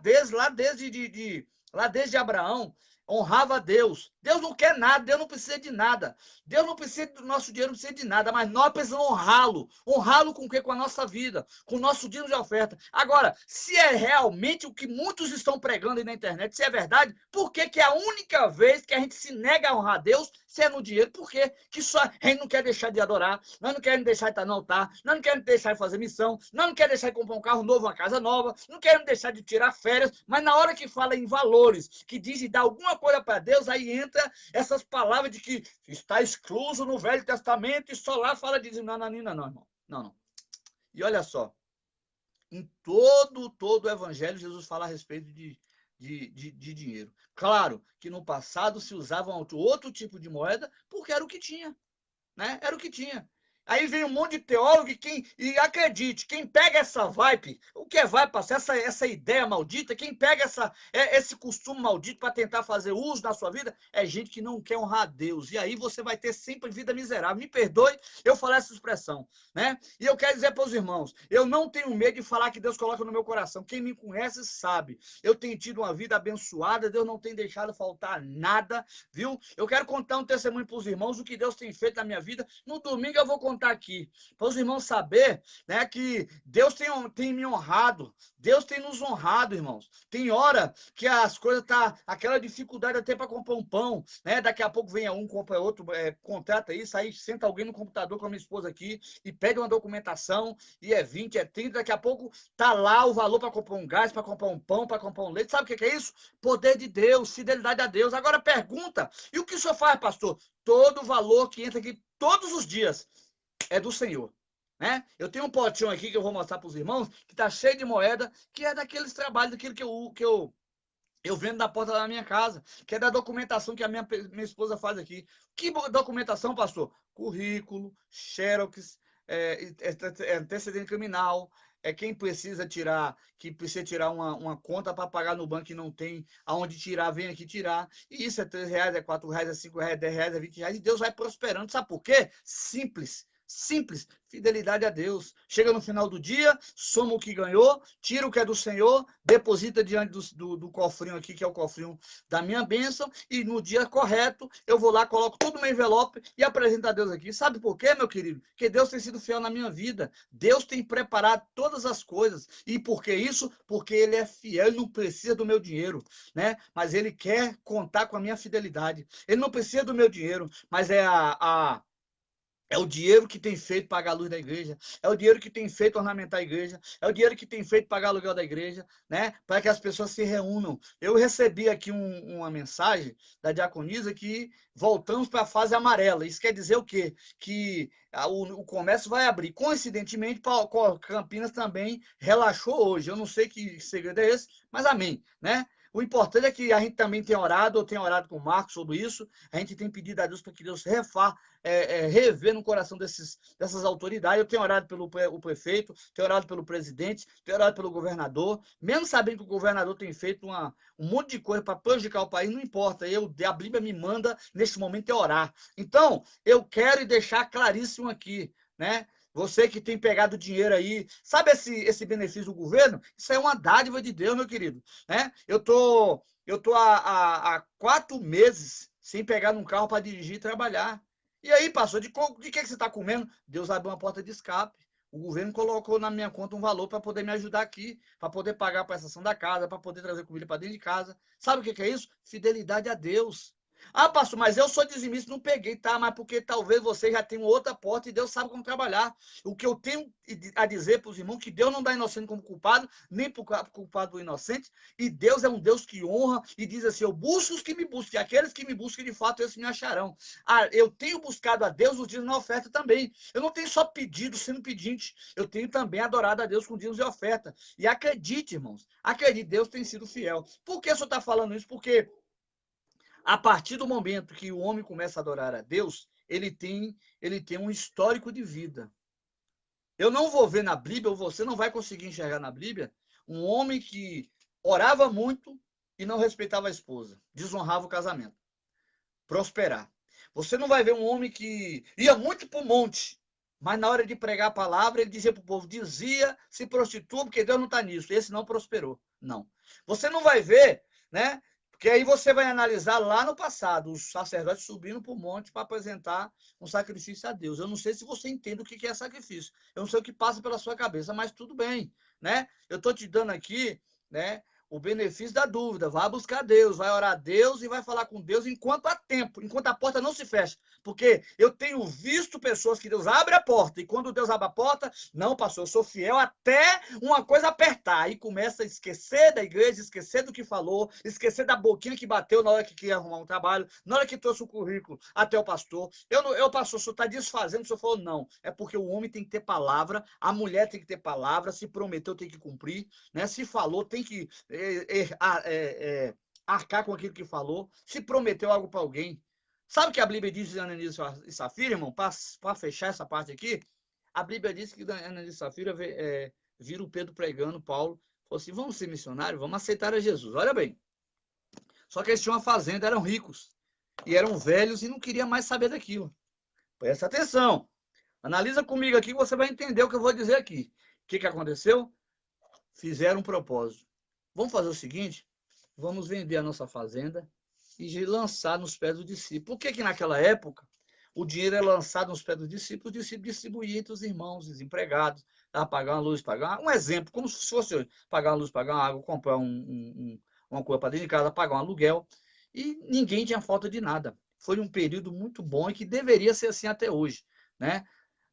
desde Abraão, honrava a Deus. Deus não quer nada, Deus não precisa de nada. Deus não precisa do nosso dinheiro, não precisa de nada, mas nós precisamos honrá-lo. Honrá-lo com o quê? Com a nossa vida, com o nosso dízimo de oferta. Agora, se é realmente o que muitos estão pregando aí na internet, se é verdade, por que que é a única vez que a gente se nega a honrar a Deus se é no dinheiro? Por quê? Que só a gente não quer deixar de adorar, nós não queremos deixar de estar no altar, nós não queremos deixar de fazer missão, nós não queremos deixar de comprar um carro novo, uma casa nova, não queremos deixar de tirar férias, mas na hora que fala em valores, que diz de dar alguma coisa para Deus, aí entra essas palavras de que está excluso no Velho Testamento e só lá fala de não, irmão. Não. E olha só, em todo o Evangelho, Jesus fala a respeito de dinheiro. Claro que no passado se usava outro tipo de moeda, porque era o que tinha, né? Era o que tinha. Aí vem um monte de teólogo e acredite, quem pega essa vibe, o que é vibe, essa ideia maldita, quem pega esse costume maldito para tentar fazer uso da sua vida, é gente que não quer honrar a Deus. E aí você vai ter sempre vida miserável. Me perdoe eu falar essa expressão, né? E eu quero dizer para os irmãos, eu não tenho medo de falar que Deus coloca no meu coração. Quem me conhece sabe. Eu tenho tido uma vida abençoada, Deus não tem deixado faltar nada, viu? Eu quero contar um testemunho para os irmãos, o que Deus tem feito na minha vida. No domingo eu vou contar aqui, para os irmãos saber, né, que Deus tem me honrado, Deus tem nos honrado, irmãos. Tem hora que as coisas aquela dificuldade até para comprar um pão, né? Daqui a pouco vem um, compra outro, contrata isso, aí senta alguém no computador com a minha esposa aqui e pede uma documentação e é 20, é 30, daqui a pouco tá lá o valor para comprar um gás, para comprar um pão, para comprar um leite. Sabe o que é isso? Poder de Deus, fidelidade a Deus. Agora pergunta, e o que o senhor faz, pastor? Todo o valor que entra aqui todos os dias é do Senhor, né? Eu tenho um potinho aqui que eu vou mostrar para os irmãos, que está cheio de moeda, que é daqueles trabalhos, daquilo que eu vendo na porta da minha casa, que é da documentação que a minha esposa faz aqui. Que documentação, pastor? Currículo, xerox, antecedente criminal, quem precisa tirar, uma conta para pagar no banco e não tem aonde tirar, vem aqui tirar. E isso é R$3, é R$4, é R$5, é R$10, é R$20, e Deus vai prosperando. Sabe por quê? Simples, fidelidade a Deus. Chega no final do dia, soma o que ganhou, tira o que é do Senhor, deposita diante do cofrinho aqui, que é o cofrinho da minha bênção, e no dia correto, eu vou lá, coloco tudo no envelope e apresento a Deus aqui. Sabe por quê, meu querido? Porque Deus tem sido fiel na minha vida. Deus tem preparado todas as coisas. E por que isso? Porque Ele é fiel, Ele não precisa do meu dinheiro, né? Mas Ele quer contar com a minha fidelidade. Ele não precisa do meu dinheiro, mas é o dinheiro que tem feito pagar a luz da igreja, é o dinheiro que tem feito ornamentar a igreja, é o dinheiro que tem feito pagar o aluguel da igreja, né? Para que as pessoas se reúnam. Eu recebi aqui uma mensagem da diaconisa que voltamos para a fase amarela. Isso quer dizer o quê? Que o comércio vai abrir. Coincidentemente, Campinas também relaxou hoje. Eu não sei que segredo é esse, mas amém, né? O importante é que a gente também tem orado, eu tenho orado com o Marcos sobre isso, a gente tem pedido a Deus para que Deus rever no coração dessas autoridades. Eu tenho orado pelo prefeito, tenho orado pelo presidente, tenho orado pelo governador, mesmo sabendo que o governador tem feito um monte de coisa para prejudicar o país, não importa, a Bíblia me manda, neste momento, orar. Então, eu quero deixar claríssimo aqui, né? Você que tem pegado dinheiro aí, sabe esse benefício do governo? Isso é uma dádiva de Deus, meu querido, né? Eu tô há 4 meses sem pegar num carro para dirigir e trabalhar. E aí, pastor, de que você está comendo? Deus abriu uma porta de escape. O governo colocou na minha conta um valor para poder me ajudar aqui, para poder pagar a prestação da casa, para poder trazer comida para dentro de casa. Sabe o que é isso? Fidelidade a Deus. Ah, pastor, mas eu sou dizimista, não peguei, tá? Mas porque talvez você já tenha outra porta e Deus sabe como trabalhar. O que eu tenho a dizer para os irmãos, que Deus não dá inocente como culpado, nem para o culpado do inocente, e Deus é um Deus que honra e diz assim, eu busco os que me busquem, e aqueles que me busquem, de fato, esses me acharão. Ah, eu tenho buscado a Deus os dias na oferta também. Eu não tenho só pedido, sendo pedinte, eu tenho também adorado a Deus com dias de oferta. E acredite, irmãos, acredite, Deus tem sido fiel. Por que o senhor está falando isso? Porque a partir do momento que o homem começa a adorar a Deus, ele tem um histórico de vida. Eu não vou ver na Bíblia, ou você não vai conseguir enxergar na Bíblia, um homem que orava muito e não respeitava a esposa, desonrava o casamento, prosperar. Você não vai ver um homem que ia muito para o monte, mas na hora de pregar a palavra, ele dizia para o povo, dizia, se prostitua, porque Deus não está nisso. Esse não prosperou. Não. Você não vai ver, né? Porque aí você vai analisar lá no passado, os sacerdotes subindo para o monte para apresentar um sacrifício a Deus. Eu não sei se você entende o que é sacrifício. Eu não sei o que passa pela sua cabeça, mas tudo bem, né? Eu estou te dando aqui, né, o benefício da dúvida. Vai buscar Deus, vai orar a Deus e vai falar com Deus enquanto há tempo, enquanto a porta não se fecha. Porque eu tenho visto pessoas que Deus abre a porta e quando Deus abre a porta, não, pastor, eu sou fiel até uma coisa apertar. Aí começa a esquecer da igreja, esquecer do que falou, esquecer da boquinha que bateu na hora que queria arrumar um trabalho, na hora que trouxe o currículo até o pastor. Pastor, o senhor está desfazendo, o senhor falou, não. É porque o homem tem que ter palavra, a mulher tem que ter palavra, se prometeu tem que cumprir, né? Se falou tem que arcar com aquilo que falou, se prometeu algo para alguém. Sabe o que a Bíblia diz de Ananias e Safira, irmão? Para fechar essa parte aqui, a Bíblia diz que Ananias e Safira viram o Pedro pregando, Paulo, falou assim, vamos ser missionários, vamos aceitar a Jesus. Olha bem, só que eles tinham uma fazenda, eram ricos, e eram velhos e não queriam mais saber daquilo. Presta atenção, analisa comigo aqui que você vai entender o que eu vou dizer aqui. O que aconteceu? Fizeram um propósito. Vamos fazer o seguinte, vamos vender a nossa fazenda e lançar nos pés dos discípulos. Por que naquela época o dinheiro é lançado nos pés dos discípulos, os discípulos distribuíam entre os irmãos, os empregados, pagar uma luz, pagar um exemplo, como se fosse hoje, pagar uma luz, pagar uma água, comprar uma coisa para dentro de casa, pagar um aluguel, e ninguém tinha falta de nada. Foi um período muito bom e que deveria ser assim até hoje, né?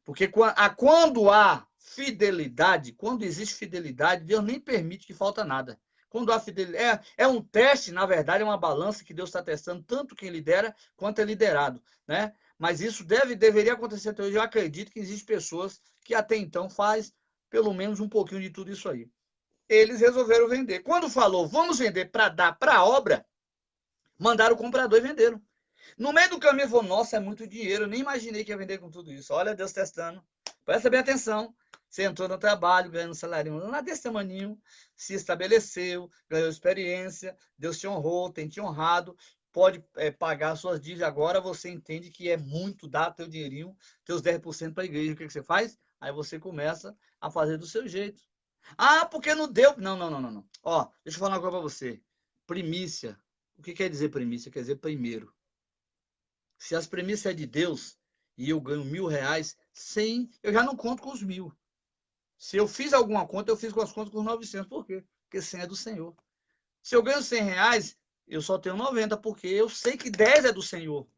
Porque quando há fidelidade, quando existe fidelidade, Deus nem permite que falta nada. Quando há fidelidade, é um teste, na verdade, é uma balança que Deus está testando tanto quem lidera quanto é liderado, né? Mas isso deveria acontecer até hoje. Eu acredito que existem pessoas que até então faz pelo menos um pouquinho de tudo isso aí. Eles resolveram vender. Quando falou, vamos vender para dar para a obra, mandaram o comprador e venderam. No meio do caminho, falou, nossa, é muito dinheiro, eu nem imaginei que ia vender com tudo isso. Olha Deus testando. Presta bem atenção. Você entrou no trabalho, ganhando um salário lá desse tamaninho, se estabeleceu, ganhou experiência, Deus te honrou, tem te honrado, pode pagar suas dívidas. Agora você entende que é muito dar teu dinheirinho, teus 10% para a igreja. O que você faz? Aí você começa a fazer do seu jeito. Ah, porque não deu. Não, não, não, não, não. Ó, deixa eu falar uma coisa para você. Primícia. O que quer dizer primícia? Quer dizer primeiro. Se as premissas é de Deus e eu ganho R$1.000, 100, eu já não conto com os 1.000. Se eu fiz alguma conta, eu fiz com as contas com os 900. Por quê? Porque 100 é do Senhor. Se eu ganho R$100, eu só tenho 90, porque eu sei que 10 é do Senhor.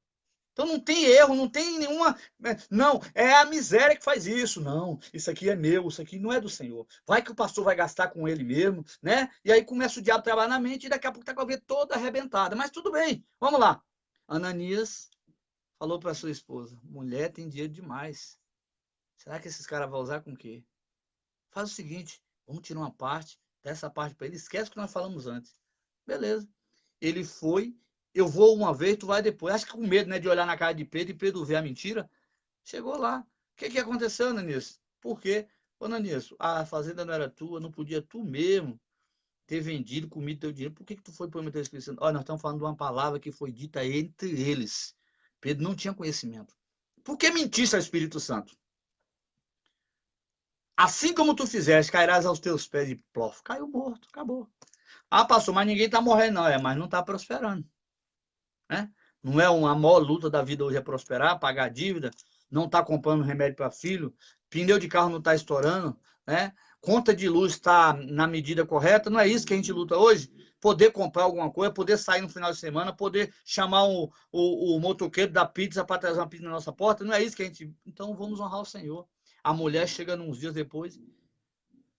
Então não tem erro, não tem nenhuma... Não, é a miséria que faz isso. Não, isso aqui é meu, isso aqui não é do Senhor. Vai que o pastor vai gastar com ele mesmo, né? E aí começa o diabo a trabalhar na mente e daqui a pouco tá com a vida toda arrebentada. Mas tudo bem, vamos lá. Ananias falou para sua esposa, mulher tem dinheiro demais. Será que esses caras vão usar com o quê? Faz o seguinte, vamos tirar uma parte, dessa parte para ele, esquece o que nós falamos antes. Beleza. Ele foi, eu vou uma vez, tu vai depois. Acho que com medo, né, de olhar na cara de Pedro e Pedro ver a mentira. Chegou lá. O que aconteceu, Ananias? Por quê? Ô, Ananias, a fazenda não era tua, não podia tu mesmo ter vendido, comido teu dinheiro. Por que tu foi prometer o Espírito Santo? Olha, nós estamos falando de uma palavra que foi dita entre eles. Pedro não tinha conhecimento. Por que mentiste ao Espírito Santo? Assim como tu fizeste, cairás aos teus pés e plof. Caiu morto, acabou. Ah, pastor, mas ninguém está morrendo, não. Mas não está prosperando. Né? Não é uma maior luta da vida hoje é prosperar, pagar dívida, não está comprando remédio para filho, pneu de carro não está estourando, né? conta de luz está na medida correta, não é isso que a gente luta hoje? Poder comprar alguma coisa, poder sair no final de semana, poder chamar o motoqueiro da pizza para trazer uma pizza na nossa porta, não é isso que a gente... Então vamos honrar o Senhor. A mulher chega uns dias depois,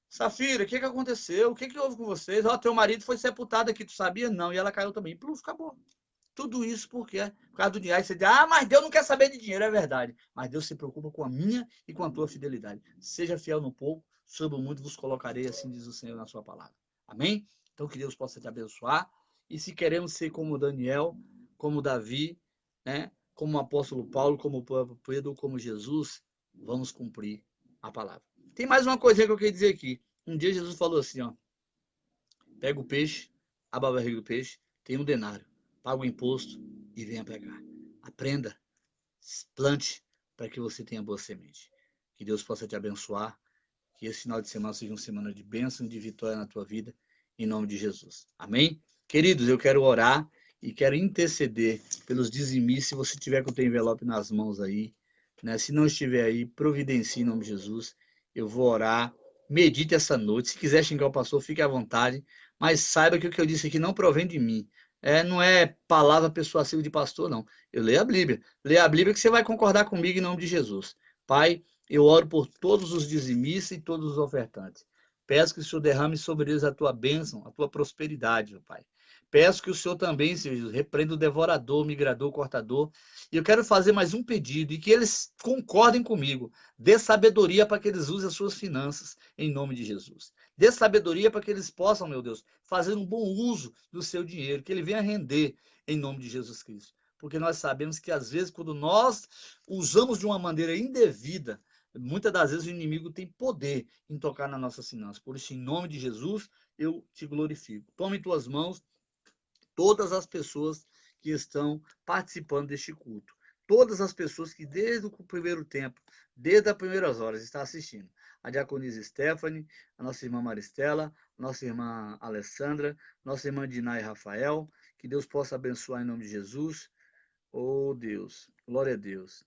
Safira, o que aconteceu? O que houve com vocês? Ó, teu marido foi sepultado aqui, tu sabia? Não, e ela caiu também. Pluf, acabou. Tudo isso por causa do dinheiro. Aí você diz, mas Deus não quer saber de dinheiro, é verdade. Mas Deus se preocupa com a minha e com a tua fidelidade. Seja fiel no pouco, sobre o muito vos colocarei, assim diz o Senhor na sua palavra. Amém? Então que Deus possa te abençoar. E se queremos ser como Daniel, como Davi, né? Como o apóstolo Paulo, como o próprio Pedro, como Jesus, vamos cumprir a palavra. Tem mais uma coisinha que eu queria dizer aqui. Um dia Jesus falou assim, ó, pega o peixe, abre a barriga do peixe, tem um denário, paga o imposto e venha pegar. Aprenda, plante para que você tenha boa semente. Que Deus possa te abençoar, que esse final de semana seja uma semana de bênção e de vitória na tua vida, em nome de Jesus. Amém? Queridos, eu quero orar e quero interceder pelos dizimistas. Se você tiver com o teu envelope nas mãos aí, né? Se não estiver aí, providencie em nome de Jesus. Eu vou orar. Medite essa noite. Se quiser xingar o pastor, fique à vontade. Mas saiba que o que eu disse aqui não provém de mim. Não é palavra persuasiva de pastor, não. Eu leio a Bíblia. Leia a Bíblia que você vai concordar comigo em nome de Jesus. Pai, eu oro por todos os dizimistas e todos os ofertantes. Peço que o Senhor derrame sobre eles a tua bênção, a tua prosperidade, meu Pai. Peço que o Senhor também, Senhor Jesus, repreenda o devorador, o migrador, o cortador. E eu quero fazer mais um pedido e que eles concordem comigo. Dê sabedoria para que eles usem as suas finanças, em nome de Jesus. Dê sabedoria para que eles possam, meu Deus, fazer um bom uso do seu dinheiro, que ele venha render, em nome de Jesus Cristo. Porque nós sabemos que, às vezes, quando nós usamos de uma maneira indevida, muitas das vezes o inimigo tem poder em tocar nas nossas finanças. Por isso, em nome de Jesus, eu te glorifico. Tome em tuas mãos todas as pessoas que estão participando deste culto. Todas as pessoas que desde o primeiro tempo, desde as primeiras horas, estão assistindo. A diaconisa Stephanie, a nossa irmã Maristela, a nossa irmã Alessandra, nossa irmã Dinah e Rafael. Que Deus possa abençoar em nome de Jesus. Oh Deus, glória a Deus.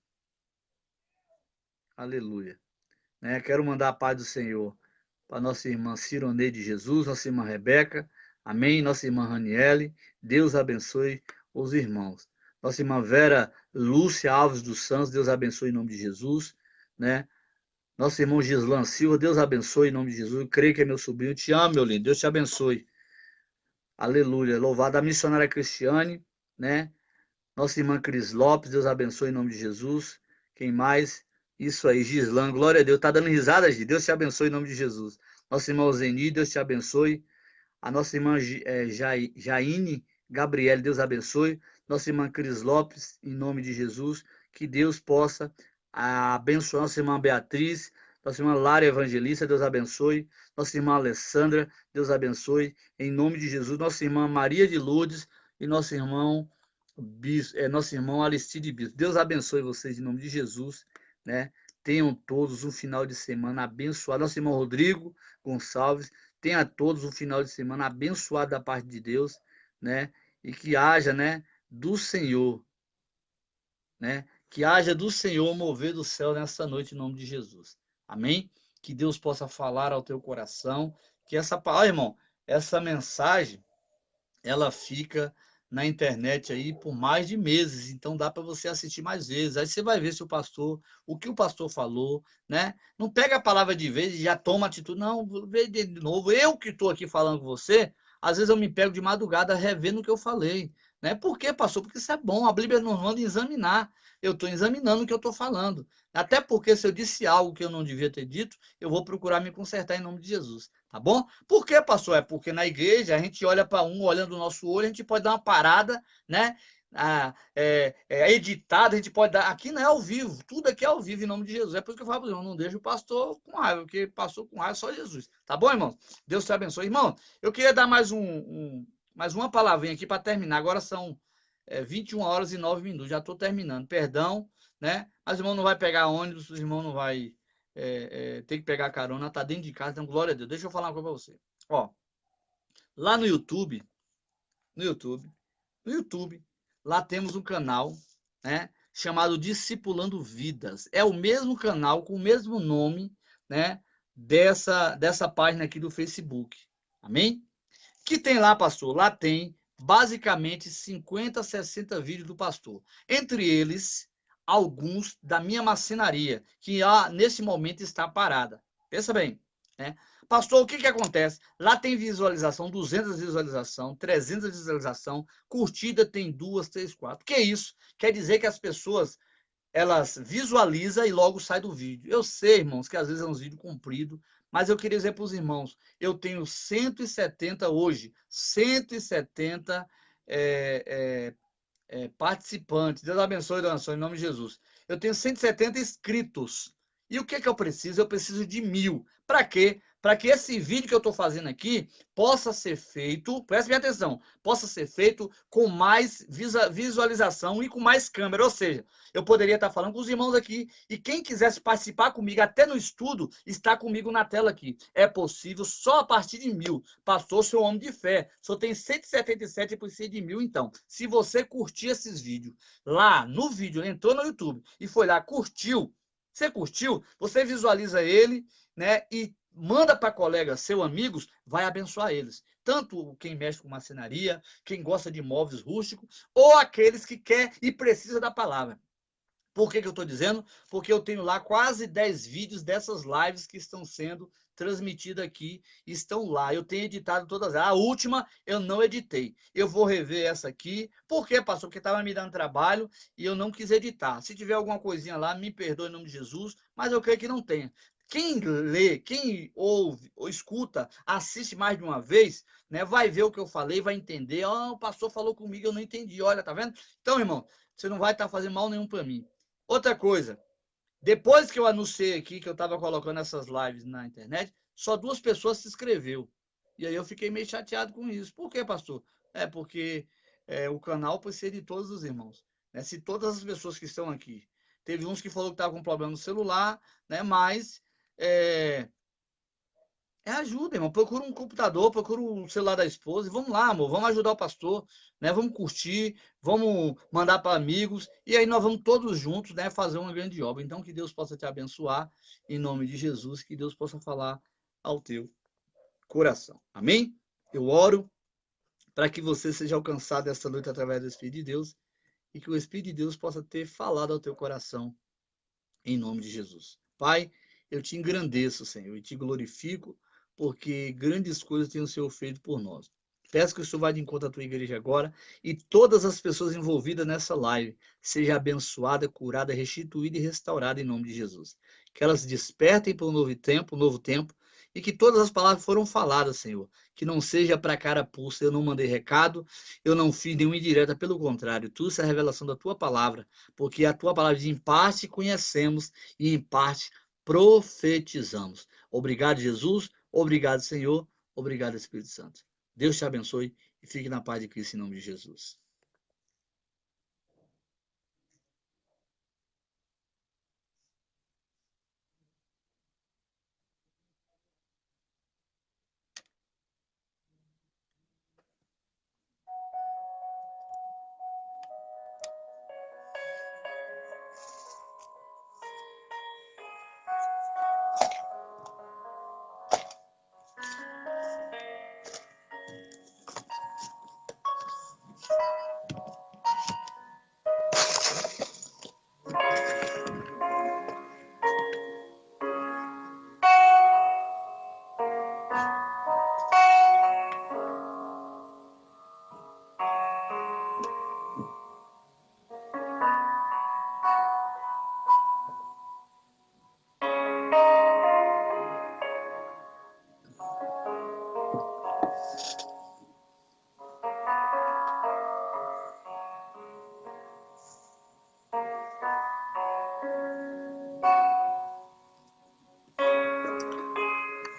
Aleluia. Quero mandar a paz do Senhor para nossa irmã Cironeide de Jesus, nossa irmã Rebeca, amém, nossa irmã Raniele, Deus abençoe os irmãos. Nossa irmã Vera Lúcia Alves dos Santos, Deus abençoe em nome de Jesus, né? Nosso irmão Gislan Silva, Deus abençoe em nome de Jesus, eu creio que é meu sobrinho, eu te amo, meu lindo, Deus te abençoe. Aleluia, louvada a missionária Cristiane, né? Nossa irmã Cris Lopes, Deus abençoe em nome de Jesus. Quem mais? Isso aí, Gislan, glória a Deus. Tá dando risada, Gi? Deus te abençoe em nome de Jesus. Nossa irmã Zeni, Deus te abençoe. A nossa irmã Jaine Gabriele, Deus abençoe. Nossa irmã Cris Lopes, em nome de Jesus. Que Deus possa abençoar nossa irmã Beatriz. Nossa irmã Lara Evangelista, Deus abençoe. Nossa irmã Alessandra, Deus abençoe. Em nome de Jesus. Nossa irmã Maria de Lourdes e nosso irmão nosso irmão Aristide Bispo. Deus abençoe vocês em nome de Jesus, né? Tenham todos um final de semana abençoado. Nosso irmão Rodrigo Gonçalves, tenha todos um final de semana abençoado da parte de Deus, né? E que haja, né, do Senhor, né? Que haja do Senhor mover do céu nessa noite em nome de Jesus. Amém? Que Deus possa falar ao teu coração, que essa palavra, irmão, essa mensagem ela fica na internet aí por mais de meses, então dá para você assistir mais vezes. Aí você vai ver se o que o pastor falou, né? Não pega a palavra de vez e já toma atitude, não, vê de novo. Eu que estou aqui falando com você, às vezes eu me pego de madrugada revendo o que eu falei, né? Por quê, pastor? Porque isso é bom, a Bíblia nos manda examinar. Eu estou examinando o que eu estou falando. Até porque se eu disse algo que eu não devia ter dito, eu vou procurar me consertar em nome de Jesus. Tá bom? Por que, pastor? É porque na igreja a gente olha para um, olhando o nosso olho, a gente pode dar uma parada, né? Editada, a gente pode dar. Aqui não é ao vivo, tudo aqui é ao vivo em nome de Jesus. É por isso que eu falo para não deixa o pastor com raiva, porque pastor com raiva é só Jesus. Tá bom, irmão? Deus te abençoe. Irmão, eu queria dar mais uma palavrinha aqui para terminar. Agora são 21 horas e 9 minutos. Já estou terminando. Perdão, né? Mas o irmão não vai pegar ônibus, o irmão não vai tem que pegar carona, tá dentro de casa, então glória a Deus. Deixa eu falar uma coisa pra você. Ó, lá no YouTube, no YouTube, no YouTube, lá temos um canal, né, chamado Discipulando Vidas. É o mesmo canal com o mesmo nome, né, dessa página aqui do Facebook. Amém? Que tem lá, pastor? Lá tem basicamente 50, 60 vídeos do pastor. Entre eles, alguns da minha marcenaria, que nesse momento está parada. Pensa bem, né? Pastor, o que acontece? Lá tem visualização, 200 visualização, 300 visualização, curtida tem 2, 3, 4. O que é isso? Quer dizer que as pessoas, elas visualizam e logo sai do vídeo. Eu sei, irmãos, que às vezes é um vídeo comprido, mas eu queria dizer para os irmãos, eu tenho 170 hoje, 170 participantes. Deus abençoe, dona Sônia, em nome de Jesus. Eu tenho 170 inscritos. E o que eu preciso? Eu preciso de 1000. Para quê? Para que esse vídeo que eu estou fazendo aqui possa ser feito, preste bem atenção, possa ser feito com mais visualização e com mais câmera. Ou seja, eu poderia estar falando com os irmãos aqui e quem quisesse participar comigo, até no estudo, está comigo na tela aqui. É possível só a partir de 1000. Pastor, seu homem de fé, só tem 177 e precisa de 1000, então. Se você curtir esses vídeos lá no vídeo, entrou no YouTube e foi lá, curtiu, você visualiza ele, né, e manda para colegas, seus amigos, vai abençoar eles. Tanto quem mexe com marcenaria, quem gosta de móveis rústicos, ou aqueles que quer e precisa da palavra. Por que eu estou dizendo? Porque eu tenho lá quase 10 vídeos dessas lives que estão sendo transmitidas aqui, estão lá. Eu tenho editado todas. A última eu não editei. Eu vou rever essa aqui. Por quê, pastor? Porque estava me dando trabalho e eu não quis editar. Se tiver alguma coisinha lá, me perdoe em nome de Jesus, mas eu creio que não tenha. Quem lê, quem ouve ou escuta, assiste mais de uma vez, né, vai ver o que eu falei, vai entender. O pastor falou comigo, eu não entendi. Olha, tá vendo? Então, irmão, você não vai estar fazendo mal nenhum para mim. Outra coisa, depois que eu anunciei aqui que eu estava colocando essas lives na internet, só 2 pessoas se inscreveu. E aí eu fiquei meio chateado com isso. Por quê, pastor? Porque o canal precisa de todos os irmãos. Né? Se todas as pessoas que estão aqui, teve uns que falou que estavam com problema no celular, né? Mas ajuda, irmão. Procura um computador, procura um celular da esposa e vamos lá, amor. Vamos ajudar o pastor, né? Vamos curtir, vamos mandar para amigos e aí nós vamos todos juntos, né? Fazer uma grande obra. Então, que Deus possa te abençoar em nome de Jesus, que Deus possa falar ao teu coração. Amém? Eu oro para que você seja alcançado essa noite através do Espírito de Deus e que o Espírito de Deus possa ter falado ao teu coração em nome de Jesus. Pai, eu te engrandeço, Senhor, e te glorifico, porque grandes coisas tem o Senhor feito por nós. Peço que o Senhor vá de encontro à tua igreja agora e todas as pessoas envolvidas nessa live sejam abençoadas, curadas, restituídas e restauradas em nome de Jesus. Que elas despertem para um novo tempo, e que todas as palavras foram faladas, Senhor. Que não seja para carapuça, eu não mandei recado, eu não fiz nenhuma indireta, pelo contrário, tudo é a revelação da tua palavra, porque a tua palavra diz, em parte conhecemos e em parte profetizamos. Obrigado, Jesus. Obrigado, Senhor. Obrigado, Espírito Santo. Deus te abençoe e fique na paz de Cristo em nome de Jesus.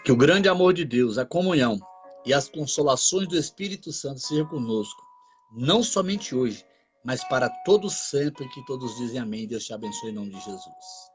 Que o grande amor de Deus, a comunhão e as consolações do Espírito Santo sejam conosco, não somente hoje, mas para todos sempre, que todos dizem amém. Deus te abençoe em nome de Jesus.